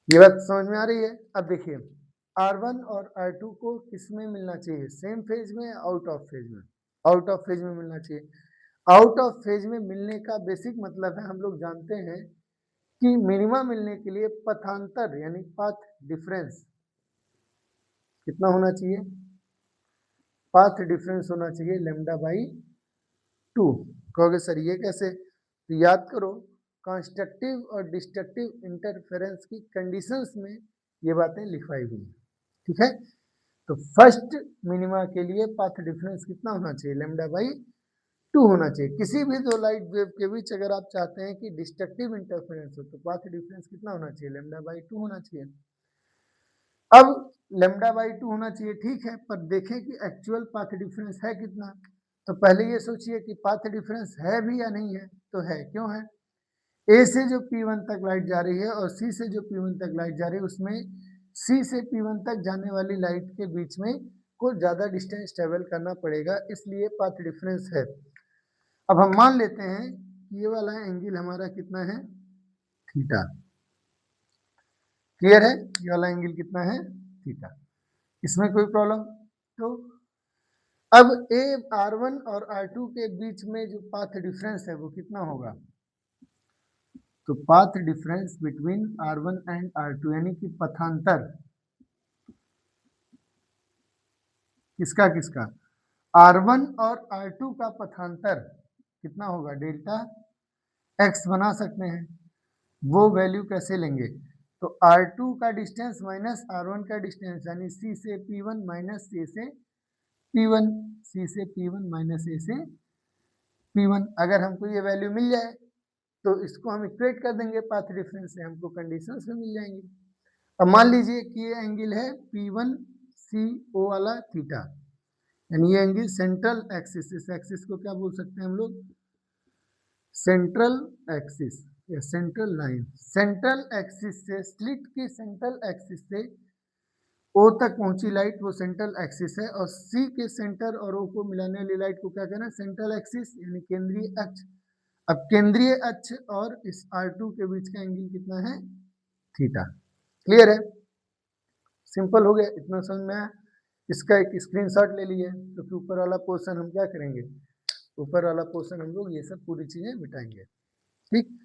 ये बात समझ में आ रही है? अब देखिए R1 और R2 को किस में मिलना चाहिए, सेम फेज में, आउट ऑफ फेज में? आउट ऑफ फेज में मिलना चाहिए। आउट ऑफ फेज में मिलने का बेसिक मतलब है, हम लोग जानते हैं कि मिनिमा मिलने के लिए पथांतर यानी पाथ डिफरेंस कितना होना चाहिए, पाथ डिफरेंस होना चाहिए λ/2। कहोगे सर ये कैसे? तो याद करो, कंस्ट्रक्टिव और डिस्ट्रक्टिव इंटरफेरेंस की कंडीशंस में ये बातें लिखवाई हुई हैं। ठीक है? तो फर्स्ट मिनिमा के लिए पाथ डिफरेंस कितना होना चाहिए, λ/2 होना चाहिए। किसी भी दो लाइट वेव के बीच अगर आप चाहते हैं कि डिस्ट्रक्टिव इंटरफेरेंस हो, तो पाथ डिफरेंस कितना होना चाहिए, λ/2 होना चाहिए। अब λ/2 होना चाहिए, ठीक है, पर देखें कि एक्चुअल पाथ डिफरेंस है कितना। तो पहले ये सोचिए कि पाथ डिफरेंस है भी या नहीं है। तो है, क्यों है? A से जो P1 तक लाइट जा रही है और C से जो P1 तक लाइट जा रही है, उसमें C से P1 तक जाने वाली लाइट के बीच में को ज़्यादा डिस्टेंस ट्रेवल करना पड़ेगा, इसलिए पाथ डिफरेंस है। अब हम मान लेते हैं कि ये वाला एंगल हमारा कितना है, थीटा। क्लियर है? ये वाला एंगल कितना है, थीटा। इसमें कोई प्रॉब्लम? तो अब R1 और R2 के बीच में जो पाथ डिफरेंस है वो कितना होगा? तो path difference between R1 and R2 यानी कि पथांतर किसका किसका, R1 और R2 का पथांतर कितना होगा, डेल्टा x बना सकते हैं। वो वैल्यू कैसे लेंगे? तो R2 का डिस्टेंस माइनस R1 का डिस्टेंस, यानी C से P1 माइनस A से P1, C से P1 माइनस A से P1। अगर हमको ये वैल्यू मिल जाए तो इसको हम इक्वेट कर देंगे पाथ डिफरेंस से, हमको कंडीशंस में मिल जाएंगी। अब मान लीजिए कि ये एंगल है P1CO वाला थीटा, यानी ये एंगल सेंट्रल एक्सिस, इस एक्सिस को क्या बोल सकते हैं हम लोग, सेंट्रल एक्सिस या सेंट्रल लाइन। सेंट्रल एक्सिस से स्लिट की सेंट्रल एक्सिस से O तक पहुंची लाइट वो सेंट्रल एक्सिस है, और C के सेंटर और O को मिलाने वाली लाइट को क्या कहना है, सेंट्रल एक्सिस यानी केंद्रीय अक्ष। अब केंद्रीय अक्ष और इस R2 के बीच का एंगल कितना है, थीटा। क्लियर है? सिंपल हो गया, इतना समझ में आया। इसका एक स्क्रीनशॉट ले लिए, तो फिर ऊपर वाला पोर्शन हम क्या करेंगे, ऊपर वाला पोर्शन हम लोग ये सब पूरी चीजें मिटाएंगे। ठीक,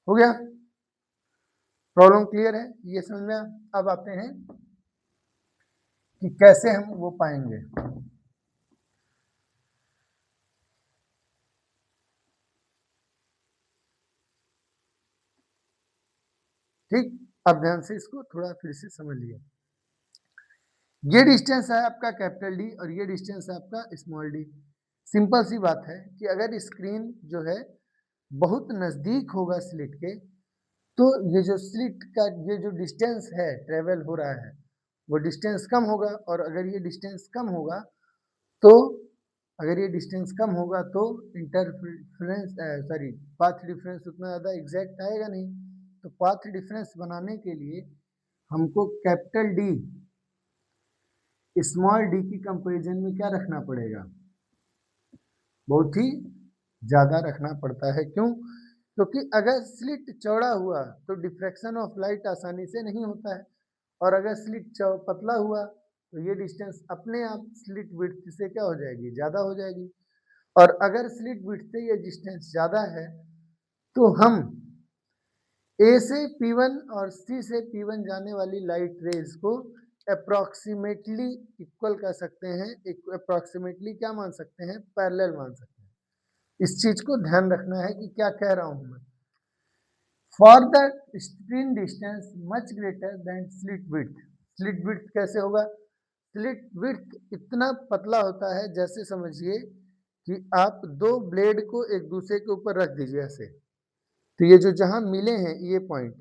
हो गया। प्रॉब्लम क्लियर है? ये समझ में अब आते हैं कि कैसे हम वो पाएंगे। ठीक, अब ध्यान से इसको थोड़ा फिर से समझ लिया। ये डिस्टेंस है आपका कैपिटल डी और ये डिस्टेंस है आपका स्मॉल डी। सिंपल सी बात है कि अगर स्क्रीन जो है बहुत नज़दीक होगा स्लिट के, तो ये जो स्लिट का ये जो डिस्टेंस है ट्रेवल हो रहा है वो डिस्टेंस कम होगा, और अगर ये डिस्टेंस कम होगा तो इंटरफेरेंस पाथ डिफरेंस उतना ज़्यादा एग्जैक्ट आएगा नहीं। तो पाथ डिफरेंस बनाने के लिए हमको कैपिटल डी स्मॉल डी की कंपैरिजन में क्या रखना पड़ेगा? बहुत ही ज़्यादा रखना पड़ता है। क्यों? क्योंकि अगर स्लिट चौड़ा हुआ तो डिफ्रैक्शन ऑफ लाइट आसानी से नहीं होता है, और अगर स्लिट पतला हुआ तो ये डिस्टेंस अपने आप स्लिट विड्थ से क्या हो जाएगी? ज़्यादा हो जाएगी। और अगर स्लिट विड्थ से ये डिस्टेंस ज़्यादा है तो हम ए से P1 और C से P1 जाने वाली लाइट रेज को अप्रॉक्सीमेटली इक्वल कर सकते हैं, अप्रॉक्सीमेटली क्या मान सकते हैं? पैरेलल मान सकते हैं। इस चीज को ध्यान रखना है कि क्या कह रहा हूं मैं। For the screen distance much greater than slit width. Slit width कैसे होगा? स्लिट विड्थ इतना पतला होता है, जैसे समझिए कि आप दो ब्लेड को एक दूसरे के ऊपर रख दीजिए ऐसे, तो ये जो जहां मिले हैं ये पॉइंट,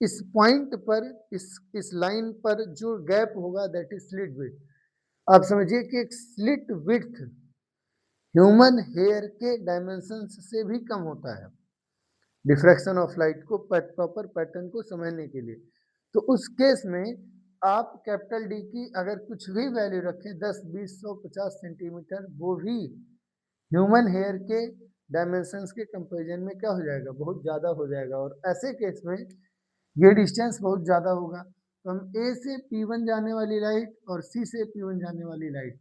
इस पॉइंट पर इस लाइन पर जो गैप होगा दैट इज स्लिट विड्थ। आप समझिए कि एक स्लिट विड्थ ह्यूमन हेयर के डायमेंशंस से भी कम होता है डिफ्रैक्शन ऑफ लाइट को प्रॉपर पैटर्न को समझने के लिए। तो उस केस में आप कैपिटल डी की अगर कुछ भी वैल्यू रखें 10, 20, 100, 50 सेंटीमीटर, वो भी ह्यूमन हेयर के डायमेंशंस के कंपैरिजन में क्या हो जाएगा? बहुत ज़्यादा हो जाएगा। और ऐसे केस में ये डिस्टेंस बहुत ज़्यादा होगा, तो हम ए से P1 जाने वाली लाइट और C से P1 जाने वाली लाइट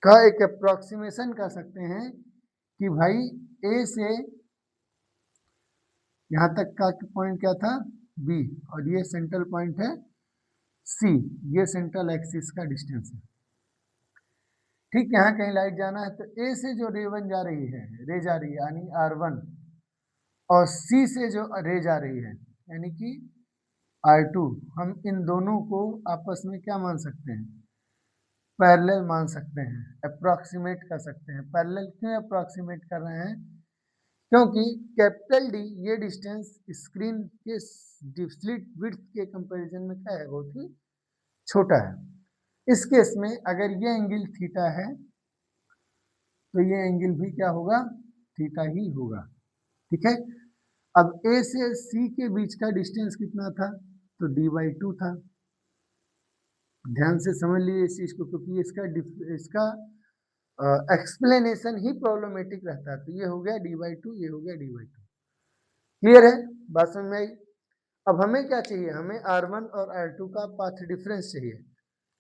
का एक अप्रॉक्सीमेशन कर सकते हैं कि भाई ए से यहाँ तक का पॉइंट क्या था? B, और ये सेंट्रल पॉइंट है C, ये सेंट्रल एक्सिस का डिस्टेंस है। ठीक, यहाँ कहीं लाइट जाना है तो ए से जो रे जा रही है यानी R1, और C से जो रे जा रही है यानी कि R2, हम इन दोनों को आपस में क्या मान सकते हैं? पैरेलल मान सकते हैं, अप्रॉक्सीमेट कर सकते हैं। पैरेलल क्यों अप्रॉक्सीमेट कर रहे हैं? क्योंकि कैपिटल डी ये डिस्टेंस स्क्रीन के स्लिट विड्थ के कंपैरिजन में क्या है? बहुत ही छोटा है। इस केस में अगर ये एंगल थीटा है तो ये एंगल भी क्या होगा? थीटा ही होगा। ठीक है, अब ए से सी के बीच का डिस्टेंस कितना था? तो d/2 था। ध्यान से समझ लीजिए इस चीज को, क्योंकि इसका एक्सप्लेनेशन ही प्रॉब्लमेटिक रहता है। तो ये हो गया d/2, ये हो गया d/2। क्लियर है? बात समझ में आई? अब हमें क्या चाहिए? हमें R1 और R2 का पाथ डिफरेंस चाहिए।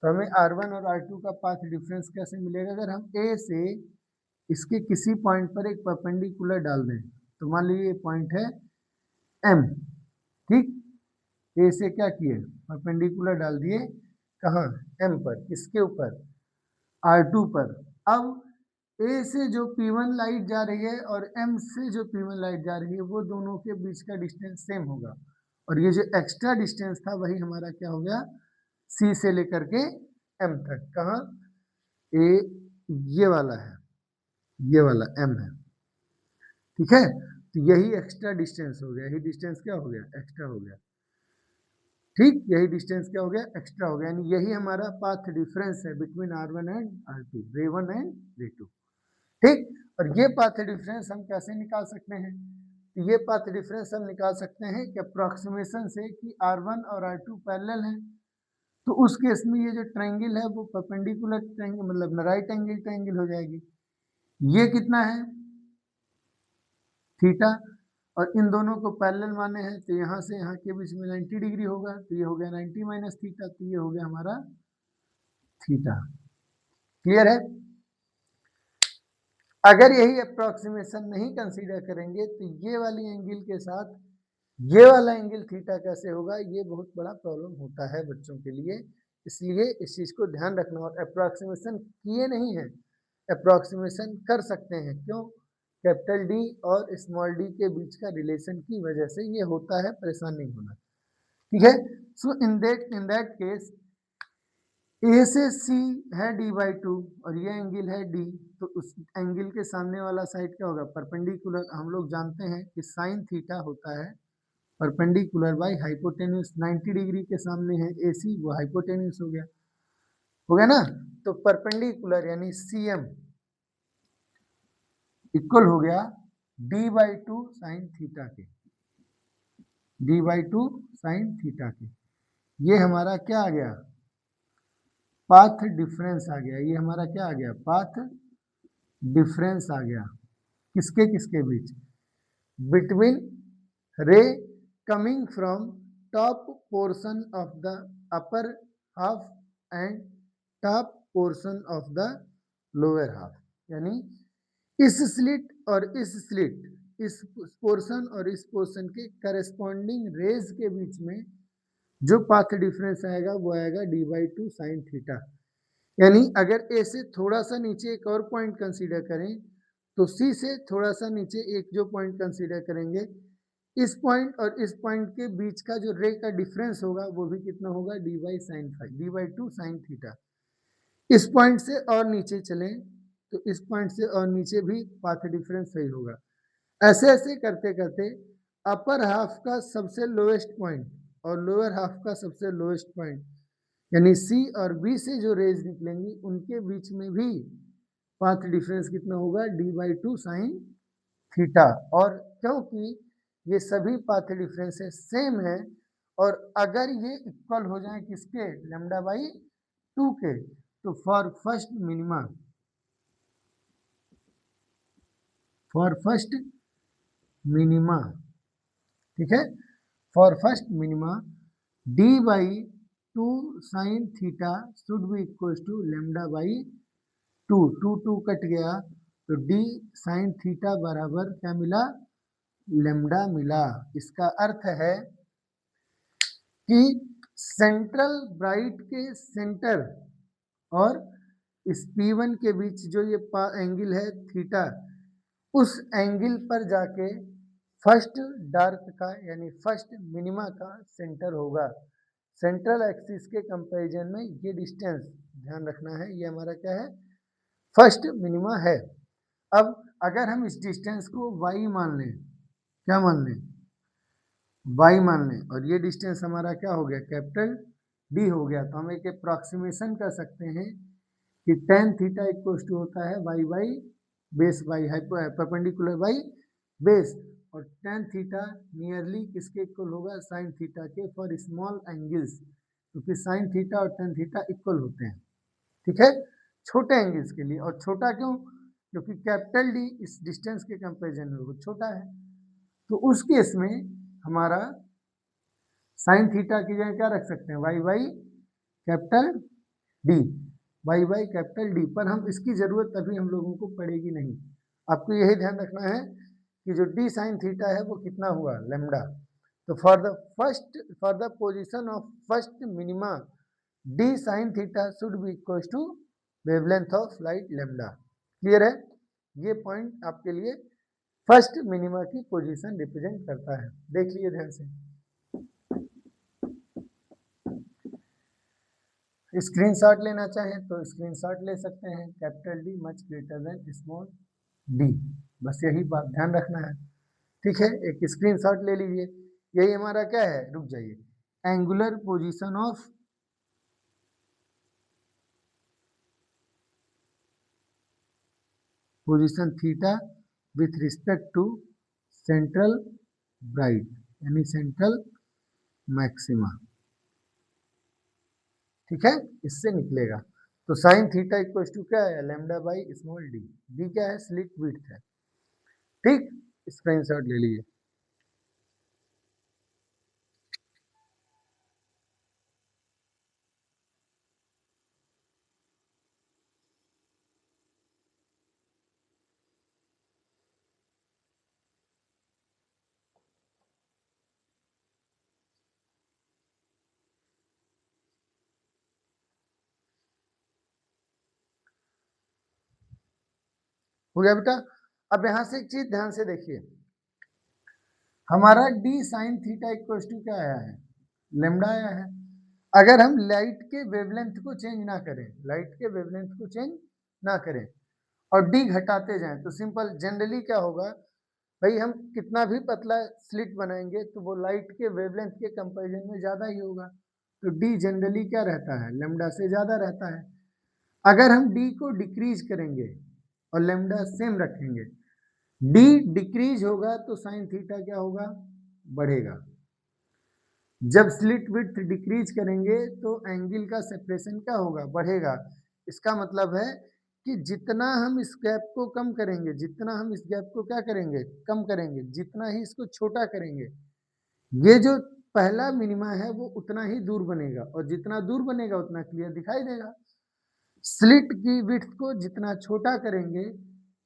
तो हमें R1 और R2 का पाथ डिफरेंस कैसे मिलेगा? अगर हम A से इसके किसी पॉइंट पर एक परपेंडिकुलर डाल दें, तो मान लीजिए ये पॉइंट है M। ठीक, ए से क्या किए? परपेंडिकुलर डाल दिए, कहाँ? M पर। किसके ऊपर? R2 पर। अब ए से जो P1 लाइट जा रही है और M से जो P1 लाइट जा रही है, वो दोनों के बीच का डिस्टेंस सेम होगा, और ये जो एक्स्ट्रा डिस्टेंस था वही हमारा क्या हो गया? C से लेकर के M तक। कहाँ? ए ये वाला है, ये वाला M है। ठीक है, तो यही एक्स्ट्रा डिस्टेंस हो गया। यही डिस्टेंस क्या हो गया? एक्स्ट्रा हो गया। ठीक, यही डिस्टेंस क्या हो गया? एक्स्ट्रा हो गया। यानी यही हमारा पाथ डिफरेंस है बिटवीन R1 एंड R2, रे 1 एंड रे 2। ठीक, और ये पाथ डिफरेंस हम कैसे निकाल सकते हैं? ये पाथ डिफरेंस हम निकाल सकते हैं कि अप्रॉक्सीमेशन से कि R1 और R2 पैरेलल हैं। तो उस केस में ये जो ट्रायंगल है वो परपेंडिकुलर ट्रायंगल, मतलब राइट एंगल ट्रायंगल हो जाएगी। ये कितना है? थीटा, और इन दोनों को पैरेलल माने हैं, तो यहाँ से यहाँ के बीच में 90 डिग्री होगा, तो ये हो गया 90 माइनस थीटा, तो ये हो गया हमारा थीटा। क्लियर है? अगर यही अप्रोक्सीमेशन नहीं कंसीडर करेंगे तो ये वाली एंगल के साथ ये वाला एंगल थीटा कैसे होगा, ये बहुत बड़ा प्रॉब्लम होता है बच्चों के लिए, इसलिए इस चीज को ध्यान रखना। और अप्रोक्सीमेशन किए नहीं है, अप्रोक्सीमेशन कर सकते हैं, क्यों? कैपिटल डी और स्मॉल डी के बीच का रिलेशन की वजह से ये होता है, परेशान नहीं होना, ठीक है। सो इन दैट केस ए से सी है d/2 और ये एंगल है d, तो उस एंगल के सामने वाला साइड क्या होगा, परपेंडिकुलर। हम लोग जानते हैं कि साइन थीटा होता है परपेंडिकुलर बाई हाइपोटेन्यूज, 90 डिग्री के सामने है AC, वो हाइपोटेन्यूज हो गया ना। तो परपेंडिकुलर यानी CM इक्वल हो गया d/2 साइन थीटा के, d/2 साइन थीटा के। ये हमारा क्या आ गया, पाथ डिफरेंस आ गया, ये हमारा क्या आ गया, पाथ डिफरेंस आ गया, किसके किसके बीच, between ray coming from top portion of the upper half and top portion of the lower half, यानी इस स्लिट और इस स्लिट, इस पोर्शन और इस पोर्शन के करस्पॉन्डिंग रेज के बीच में जो पाथ डिफरेंस आएगा वो आएगा d/2 साइन थीटा। यानी अगर ए से थोड़ा सा नीचे एक और पॉइंट कंसीडर करें, तो सी से थोड़ा सा नीचे एक जो पॉइंट कंसीडर करेंगे, इस पॉइंट और इस पॉइंट के बीच का जो रे का डिफरेंस होगा वो भी कितना होगा, d/2 साइन थीटा। इस पॉइंट से और नीचे चलें तो इस पॉइंट से और नीचे भी पाथ डिफरेंस सही होगा। ऐसे ऐसे करते करते अपर हाफ का सबसे लोएस्ट पॉइंट और लोअर हाफ का सबसे लोएस्ट पॉइंट, यानी सी और बी से जो रेज निकलेंगी उनके बीच में भी पाथ डिफरेंस कितना होगा, d/2 साइन थीटा। और क्योंकि ये सभी पाथ डिफरेंसेस सेम है, और अगर ये इक्वल हो जाए किसके, λ/2 के, तो फॉर फर्स्ट मिनिमा, ठीक है, for first minima d/2 sine theta should be equal to λ/2, 2 cut गया तो d साइन थीटा बराबर क्या मिला, लैम्डा मिला। इसका अर्थ है कि सेंट्रल ब्राइट के सेंटर और इस P1 के बीच जो ये एंगल है थीटा, उस एंगल पर जाके फर्स्ट डार्क का यानी फर्स्ट मिनिमा का सेंटर होगा। सेंट्रल एक्सिस के कंपैरिजन में ये डिस्टेंस ध्यान रखना है, ये हमारा क्या है, फर्स्ट मिनिमा है। अब अगर हम इस डिस्टेंस को y मान लें, क्या मान लें, y मान लें, और ये डिस्टेंस हमारा क्या हो गया, कैपिटल D हो गया, तो हम एक अप्रॉक्सीमेशन कर सकते हैं कि tan थीटा इक्वल टू होता है y by base by perpendicular by base, और tan थीटा नियरली किसके इक्वल होगा, साइन थीटा के, फॉर स्मॉल एंगल्स, क्योंकि साइन थीटा और tan थीटा इक्वल होते हैं, ठीक है, छोटे एंगल्स के लिए। और छोटा क्यों, क्योंकि कैपिटल डी इस डिस्टेंस के कंपेरिजन में वो छोटा है, तो उस केस में हमारा साइन थीटा की जगह क्या रख सकते हैं, y by capital d, y by capital d, पर हम इसकी जरूरत अभी हम लोगों को पड़ेगी नहीं। आपको यही ध्यान रखना है कि जो डी साइन थीटा है वो कितना हुआ, लेमडा। तो for the position of first minima d sine theta should be equal to wavelength of light lambda. Clear है, ये पॉइंट आपके लिए फर्स्ट मिनिमा की पोजीशन रिप्रेजेंट करता है, देख लीजिए ध्यान से। स्क्रीनशॉट लेना चाहें तो स्क्रीनशॉट ले सकते हैं, capital D much greater than small D, बस यही बात ध्यान रखना है, ठीक है। एक स्क्रीनशॉट ले लीजिए, यही हमारा क्या है, रुक जाइए, angular position of position theta with respect to central bright यानी सेंट्रल मैक्सिमा, ठीक है, इससे निकलेगा। तो साइन थीटा इक्वल टू क्या है, lambda by small D, D क्या है, स्लिट विड्थ है, ठीक, स्क्रीनशॉट ले लीजिए। हो गया बेटा। अब यहां से एक चीज ध्यान से देखिए, हमारा d sin theta equal to क्या आया है, लेमडा आया है। अगर हम लाइट के वेवलेंथ को चेंज ना करें, लाइट के वेवलेंथ को चेंज ना करें और d घटाते जाएं तो सिंपल जनरली क्या होगा भाई, हम कितना भी पतला स्लिट बनाएंगे तो वो लाइट के वेवलेंथ के कंपैरिजन में ज्यादा ही होगा, तो d जनरली क्या रहता है, लेमडा से ज्यादा रहता है। अगर हम d को डिक्रीज करेंगे और लेमडा सेम रखेंगे, d डिक्रीज होगा तो साइन थीटा क्या होगा, बढ़ेगा। जब स्लिट विड्थ डिक्रीज करेंगे तो एंगल का सेपरेशन क्या होगा, बढ़ेगा। इसका मतलब है कि जितना हम इस गैप को कम करेंगे, जितना हम इस गैप को क्या करेंगे, कम करेंगे, जितना ही इसको छोटा करेंगे, ये जो पहला मिनिमा है वो उतना ही दूर बनेगा, और जितना दूर बनेगा उतना क्लियर दिखाई देगा। स्लिट की विड्थ को जितना छोटा करेंगे,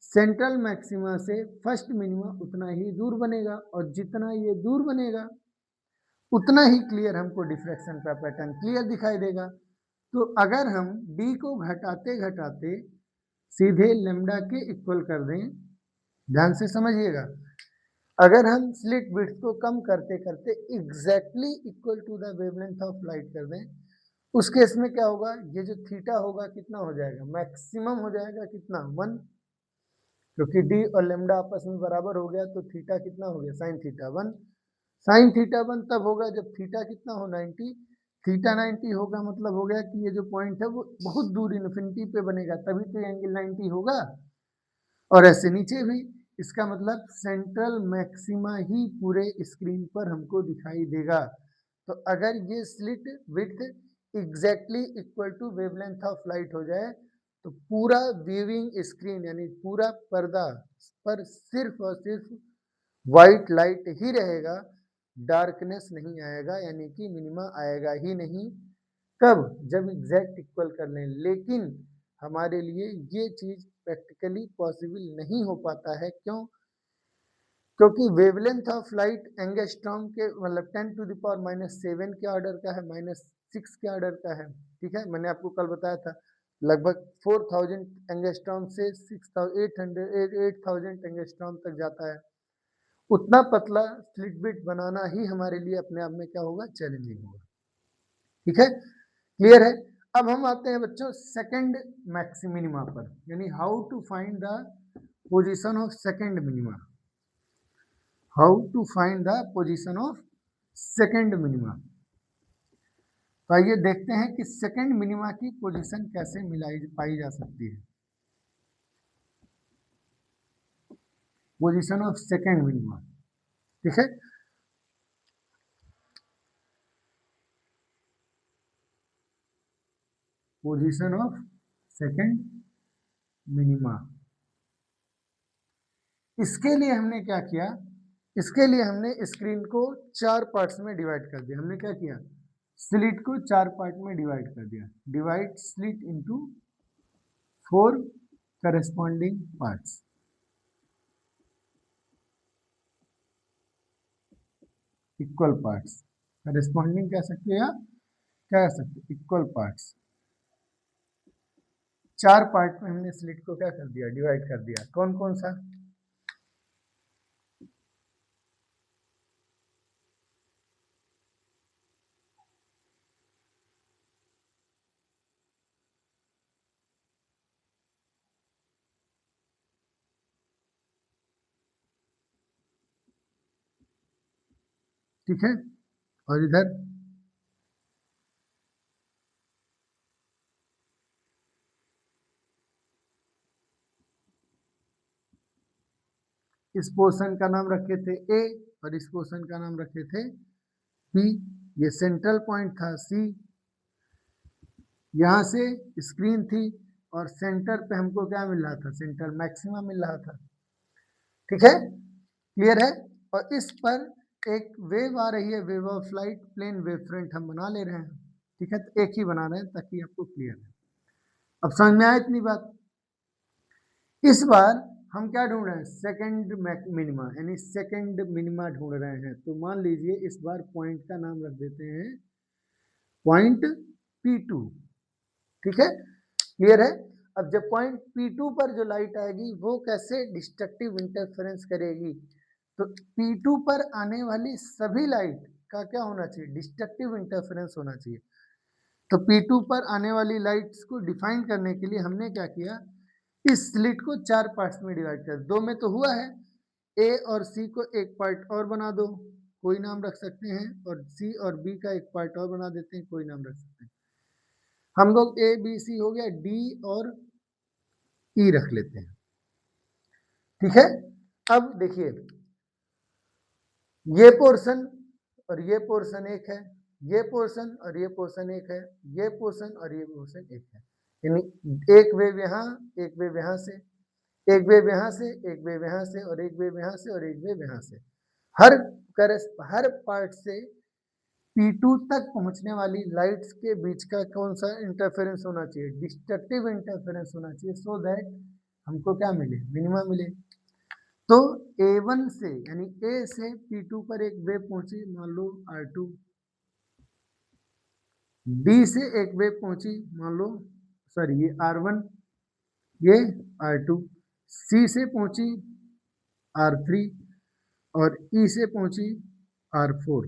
सेंट्रल मैक्सिमा से फर्स्ट मिनिमा उतना ही दूर बनेगा, और जितना ये दूर बनेगा उतना ही क्लियर हमको डिफ्रैक्शन का पैटर्न क्लियर दिखाई देगा। तो अगर हम d को घटाते घटाते सीधे लेमडा के इक्वल कर दें, ध्यान से समझिएगा, अगर हम स्लिट विड्थ को कम करते करते exactly equal to the wavelength of light कर दें, उस केस में क्या होगा, ये जो थीटा होगा कितना हो जाएगा, मैक्सिमम हो जाएगा, कितना, 1, क्योंकि d और लेमडा आपस में बराबर हो गया तो थीटा कितना हो गया, साइन थीटा 1। साइन थीटा 1 तब होगा जब थीटा कितना हो, 90। थीटा 90 होगा मतलब हो गया कि ये जो पॉइंट है वो बहुत दूर इन्फिनिटी पे बनेगा, तभी तो एंगल 90 होगा। और ऐसे नीचे भी, इसका मतलब सेंट्रल मैक्सिमा ही पूरे स्क्रीन पर हमको दिखाई देगा। तो अगर ये slit width exactly equal to wavelength of light हो जाए तो पूरा व्यूइंग स्क्रीन यानी पूरा पर्दा पर सिर्फ और सिर्फ व्हाइट लाइट ही रहेगा, डार्कनेस नहीं आएगा, यानी कि मिनिमा आएगा ही नहीं। कब, जब एग्जैक्ट इक्वल कर लें। लेकिन हमारे लिए ये चीज प्रैक्टिकली पॉसिबल नहीं हो पाता है, क्यों, क्योंकि वेवलेंथ ऑफ लाइट एंगस्ट्रॉम के मतलब 10⁻⁻7 के ऑर्डर का है, -6 के ऑर्डर का है। ठीक है, मैंने आपको कल बताया था लगभग 4000 एंगस्ट्रॉम से 8000 एंगस्ट्रॉम तक जाता है। उतना पतला स्लिट बिट बनाना ही हमारे लिए अपने आप में क्या होगा, चैलेंजिंग होगा। ठीक है, क्लियर है। अब हम आते हैं बच्चों सेकंड मैक्सिमिनिमा पर, यानी how to find the position of second minima, how to find the position of second minima. तो आइए देखते हैं कि सेकंड मिनिमा की पोजीशन कैसे पाई जा सकती है। पोजीशन ऑफ सेकंड मिनिमा, ठीक है, पोजीशन ऑफ सेकंड मिनिमा। इसके लिए हमने क्या किया, इसके लिए हमने स्क्रीन को 4 पार्ट्स में डिवाइड कर दिया। हमने क्या किया, स्लिट को 4 पार्ट में डिवाइड कर दिया। Divide slit into 4 corresponding parts, equal parts. Corresponding कह सकते हैं या क्या कह सकते, इक्वल पार्ट्स। 4 पार्ट में हमने स्लिट को क्या कर दिया, डिवाइड कर दिया। कौन कौन सा, ठीक है, और इधर इस पोर्शन का नाम रखे थे ए और इस पोर्शन का नाम रखे थे बी। ये सेंट्रल पॉइंट था सी, यहाँ से स्क्रीन थी और सेंटर पे हमको क्या मिल रहा था, सेंट्रल मैक्सिमा मिल रहा था। ठीक है, क्लियर है। और इस पर एक वेव आ रही है, wave of light, plane wave front हम बना ले रहे हैं। ठीक है, तो एक ही बना रहे हैं ताकि आपको क्लियर है। अब समझ में आया इतनी बात। इस बार हम क्या ढूंढ रहे हैं, सेकंड मिनिमा, यानी सेकंड मिनिमा ढूंढ रहे हैं। तो मान लीजिए इस बार पॉइंट का नाम रख देते हैं पॉइंट P2। ठीक है, क्लियर है। अब जब पॉइंट P2 पर जो लाइट आएगी वो कैसे डिस्ट्रक्टिव इंटरफेरेंस करेगी, तो P2 पर आने वाली सभी लाइट का क्या होना चाहिए, डिस्ट्रक्टिव इंटरफेरेंस होना चाहिए। तो P2 पर आने वाली लाइट्स को डिफाइन करने के लिए हमने क्या किया, इस स्लिट को 4 पार्ट्स में डिवाइड कर, 2 में तो हुआ है, A और C को एक पार्ट और बना दो, कोई नाम रख सकते हैं, और C और B का एक पार्ट और बना देते हैं, कोई नाम रख सकते हैं। हम लोग A B C हो गया, D और E रख लेते हैं, ठीक है। अब देखिए, ये पोर्शन और ये पोर्शन एक है, ये पोर्शन और ये पोर्शन एक है, ये पोर्शन और ये पोर्शन एक है, यानी एक वेव यहाँ, एक वेव यहाँ से, एक वेव यहाँ से, एक वेव यहाँ से, और एक वेव यहाँ से, और एक वेव यहाँ से। हर पार्ट से P2 तक पहुंचने वाली लाइट्स के बीच का कौन सा इंटरफेरेंस होना चाहिए, डिस्ट्रक्टिव इंटरफेरेंस होना चाहिए, सो दैट हमको क्या मिले, मिनिमा मिले। तो A1 से यानी A से P2 पर एक वेव पहुंची, मान लो R2, B से एक वेव पहुंची, मान लो सॉरी ये R1, ये R2, C से पहुंची R3 और E से पहुंची R4,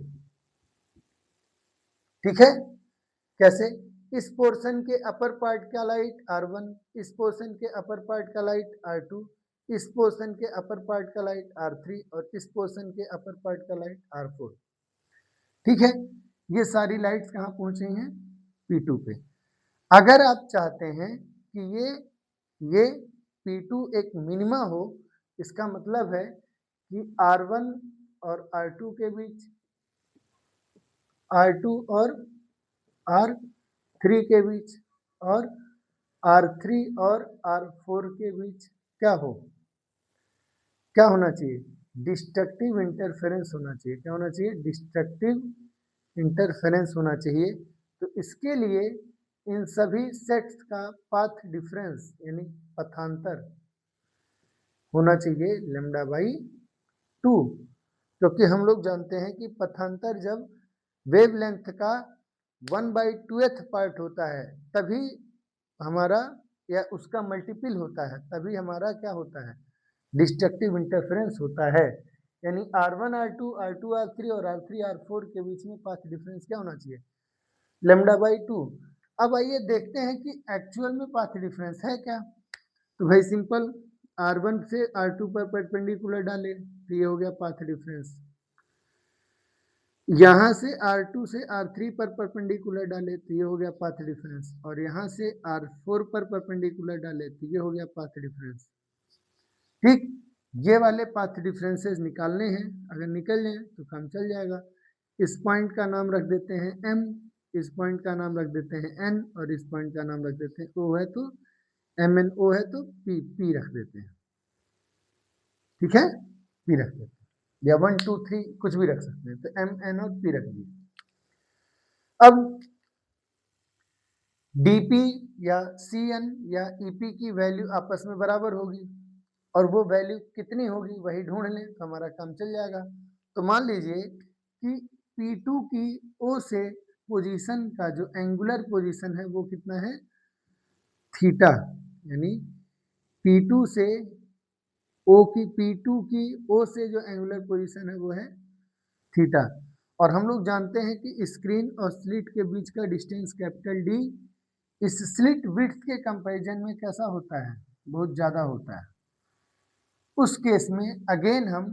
ठीक है। कैसे, इस पोर्शन के अपर पार्ट का लाइट R1, इस पोर्शन के अपर पार्ट का लाइट R2, इस पोर्शन के अपर पार्ट का लाइट R3 और इस पोर्शन के अपर पार्ट का लाइट R4, ठीक है। ये सारी लाइट्स कहाँ पहुंची हैं, P2 पे। अगर आप चाहते हैं कि ये P2 एक मिनिमा हो, इसका मतलब है कि R1 और R2 के बीच, R2 और R3 के बीच और R3 और R4 के बीच क्या हो, क्या होना चाहिए, डिस्ट्रक्टिव इंटरफेरेंस होना चाहिए। क्या होना चाहिए, डिस्ट्रक्टिव इंटरफेरेंस होना चाहिए। तो इसके लिए इन सभी सेट्स का पाथ डिफरेंस यानी पथांतर होना चाहिए λ/2, क्योंकि हम लोग जानते हैं कि पथांतर जब वेवलेंथ का 1/2th पार्ट होता है तभी हमारा, या उसका मल्टीपल होता है तभी हमारा क्या होता है, डिस्ट्रक्टिव इंटरफेरेंस होता है। यानी R1 R2 R2 R3 और R3 R4 के बीच में पाथ डिफरेंस क्या होना चाहिए, λ/2। अब आइए देखते हैं कि एक्चुअल में पाथ डिफरेंस है क्या। तो भाई सिंपल, R1 से R2 पर परपेंडिकुलर डाले तो ये हो गया पाथ डिफरेंस, यहाँ से R2 से R3 पर परपेंडिकुलर डाले तो ये हो गया पाथ डिफरेंस, और यहाँ से R4 पर परपेंडिकुलर डाले तो ये हो गया पाथ डिफरेंस, ठीक। ये वाले पाथ डिफरेंसेस निकालने हैं, अगर निकल जाए तो काम चल जाएगा। इस पॉइंट का नाम रख देते हैं M, इस पॉइंट का नाम रख देते हैं N, और इस पॉइंट का नाम रख देते हैं O है तो MNO है तो P रख देते हैं, ठीक है, P रख देते हैं, या 1 2 3 कुछ भी रख सकते हैं, तो MN और P रख दिए। अब DP या CN या EP की वैल्यू आपस में बराबर होगी, और वो वैल्यू कितनी होगी वही ढूंढ लें तो हमारा काम चल जाएगा। तो मान लीजिए कि P2 की O से पोजीशन का जो एंगुलर पोजीशन है वो कितना है, थीटा, यानी P2 से P2 की O से जो एंगुलर पोजीशन है वो है थीटा। और हम लोग जानते हैं कि स्क्रीन और स्लिट के बीच का डिस्टेंस कैपिटल D इस स्लिट विड्थ के कंपैरिजन में कैसा होता है, बहुत ज़्यादा होता है। उस केस में अगेन हम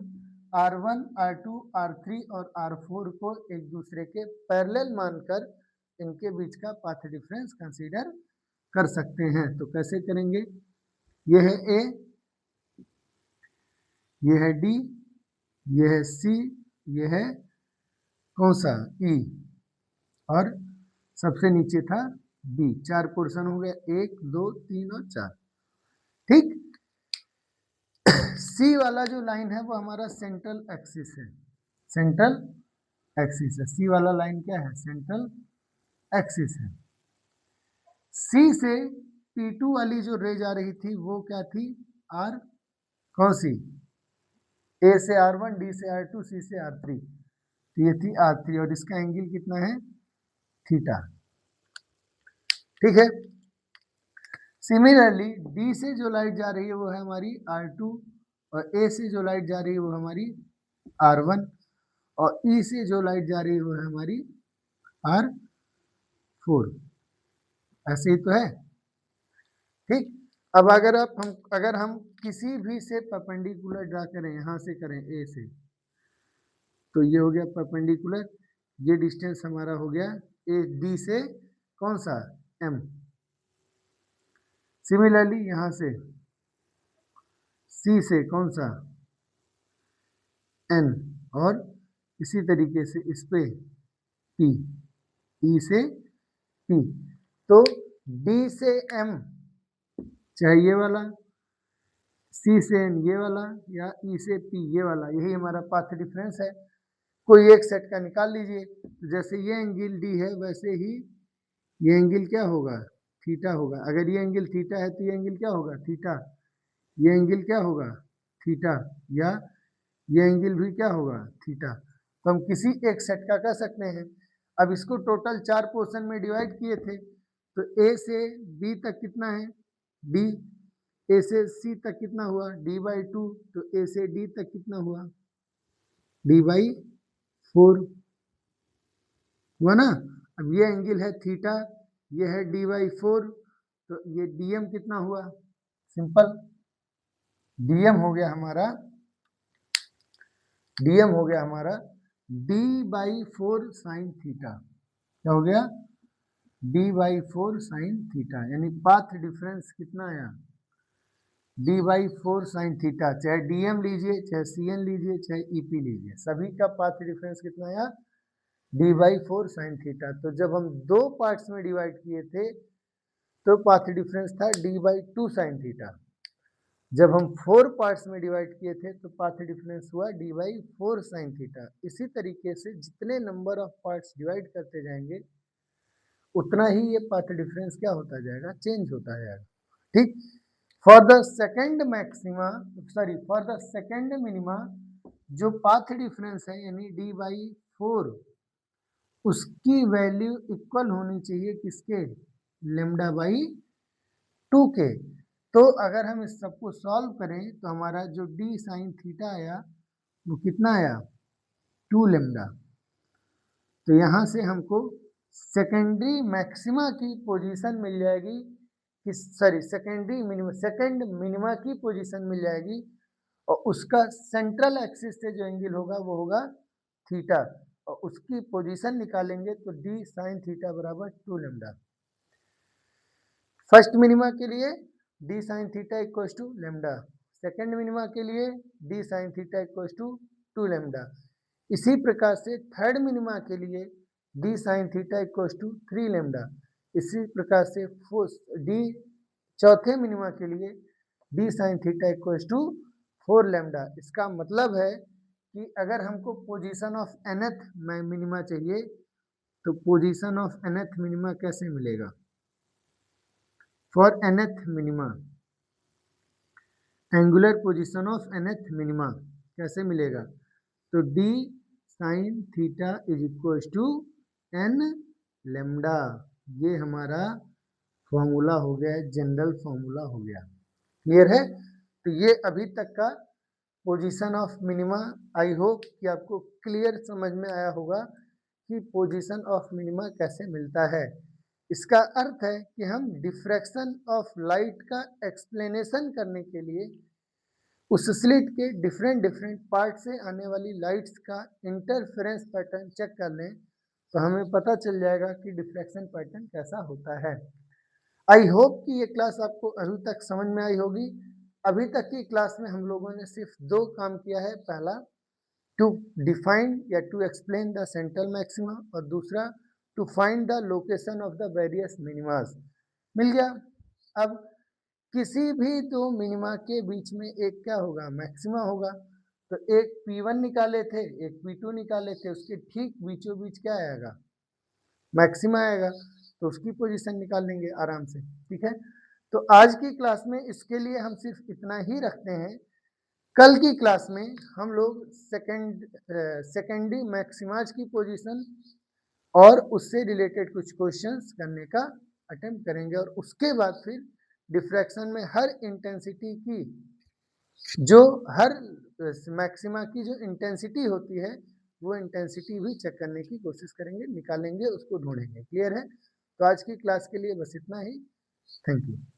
R1 R2 R3 और R4 को एक दूसरे के पैरेलल मानकर इनके बीच का पाथ डिफरेंस कंसीडर कर सकते हैं। तो कैसे करेंगे, ये है A, ये है D, ये है C, ये है कौन सा E, और सबसे नीचे था B। 4 पोर्शन हो गया, 1 2 3 और 4, ठीक। C वाला जो लाइन है वो हमारा सेंट्रल एक्सिस है, सेंट्रल एक्सिस है। C वाला लाइन क्या है, सेंट्रल एक्सिस है। C से P2 वाली जो रेज आ रही थी वो क्या थी, R, कौन सी, A से R1, D से R2, C से R3, तो ये थी R3, और इसका एंगल कितना है, थीटा, ठीक है। सिमिलरली डी से जो लाइट जा रही है वो है हमारी R2 और ए से जो लाइट जा रही है वो हमारी R1 और ई से जो लाइट जा रही है वो है हमारी R4। ऐसे ही तो है, ठीक। अब अगर हम किसी भी से परपेंडिकुलर ड्रा करें, यहां से करें ए से, तो ये हो गया परपेंडिकुलर, ये डिस्टेंस हमारा हो गया ए डी से कौन सा एम। सिमिलरली यहां से सी से कौन सा एन, और इसी तरीके से इस पे पी, ई से पी। तो डी से एम चाहे ये वाला, सी से एन ये वाला, या ई से पी ये वाला, यही हमारा पाथ डिफरेंस है। कोई एक सेट का निकाल लीजिए। तो जैसे ये एंगल डी है वैसे ही ये एंगल क्या होगा, थीटा होगा। अगर ये एंगल थीटा है तो ये एंगल क्या होगा, थीटा। ये एंगल क्या होगा, थीटा, या ये एंगल भी क्या होगा, थीटा। तो हम किसी एक सेट का कर सकते हैं। अब इसको टोटल 4 पोर्शन में डिवाइड किए थे, तो ए से बी तक कितना है, डी। ए से सी तक कितना हुआ, d/2। तो ए से डी तक कितना हुआ, d/4 हुआ ना। अब ये एंगल है थीटा, ये है d/4, तो ये dm कितना हुआ, सिंपल dm हो गया हमारा, dm हो गया हमारा d/4 साइन थीटा। क्या हो गया, d/4 साइन थीटा, यानी पाथ डिफरेंस कितना आया, d/4 साइन थीटा। चाहे dm लीजिए, चाहे cn लीजिए, चाहे ep लीजिए, सभी का पाथ डिफरेंस कितना आया, d/4 साइन थीटा। तो जब हम 2 पार्ट्स में डिवाइड किए थे तो पाथ डिफरेंस था d/2 साइन थीटा। जब हम 4 पार्ट्स में डिवाइड किए थे तो पाथ डिफरेंस हुआ d/4 साइन थीटा। इसी तरीके से जितने नंबर ऑफ पार्ट्स डिवाइड करते जाएंगे उतना ही ये पाथ डिफरेंस क्या होता जाएगा, चेंज होता जाएगा, ठीक। For the second maxima, sorry for the second minima, जो पाथ डिफरेंस है यानी d/4, उसकी वैल्यू इक्वल होनी चाहिए किसके, λ/2 के। तो अगर हम इस सबको सॉल्व करें तो हमारा जो d साइन थीटा आया वो कितना आया, 2λ। तो यहाँ से हमको सेकेंडरी मैक्सिमा की पोजीशन मिल जाएगी, sorry secondary minima, second minima की पोजीशन मिल जाएगी, और उसका सेंट्रल एक्सिस से जो एंगल होगा वो होगा थीटा, और उसकी पोजीशन निकालेंगे तो d साइन थीटा बराबर 2λ। फर्स्ट मिनिमा के लिए d sine theta equals to λ, second minima के लिए d sine theta equals to 2λ। इसी प्रकार से थर्ड मिनिमा के लिए d sine theta equals to 3λ। इसी प्रकार से डी चौथे मिनिमा के लिए d sine theta equals to 4λ। इसका मतलब है कि अगर हमको पोजीशन ऑफ nth मिनिमा चाहिए तो पोजीशन ऑफ nth मिनिमा कैसे मिलेगा, for nth minima, angular position of nth minima कैसे मिलेगा, तो d sine theta is equal to n λ। ये हमारा फॉर्मूला हो गया, जनरल फॉर्मूला हो गया, क्लियर है। तो ये अभी तक का position of minima, I hope कि आपको क्लियर समझ में आया होगा कि पोजीशन ऑफ मिनिमा कैसे मिलता है। इसका अर्थ है कि हम डिफ्रैक्शन ऑफ लाइट का एक्सप्लेनेशन करने के लिए उस स्लिट के डिफरेंट डिफरेंट पार्ट से आने वाली लाइट्स का इंटरफेरेंस पैटर्न चेक कर लें तो हमें पता चल जाएगा कि डिफ्रैक्शन पैटर्न कैसा होता है। आई होप कि ये क्लास आपको अभी तक समझ में आई होगी। अभी तक की क्लास में हम लोगों ने सिर्फ 2 काम किया है, पहला टू डिफाइन या to explain the central maxima, और दूसरा to find the location of the various minimas. मिल गया। अब किसी भी 2 मिनिमा के बीच में एक क्या होगा, मैक्सिमा होगा। तो एक P1 निकाले थे, एक P2 निकाले थे, उसके ठीक बीचों बीच क्या आएगा, मैक्सिमा आएगा। तो उसकी पोजीशन निकाल लेंगे आराम से, ठीक है। तो आज की क्लास में इसके लिए हम सिर्फ इतना ही रखते हैं। कल की क्लास में हम लोग सेकेंडरी मैक्सिमाज की पोजीशन और उससे रिलेटेड कुछ क्वेश्चंस करने का अटेम्प्ट करेंगे, और उसके बाद फिर डिफ्रैक्शन में हर इंटेंसिटी की जो हर मैक्सिमा की जो इंटेंसिटी होती है वो इंटेंसिटी भी चेक करने की कोशिश करेंगे, निकालेंगे, उसको ढूंढेंगे। क्लियर है? तो आज की क्लास के लिए बस इतना ही। Thank you.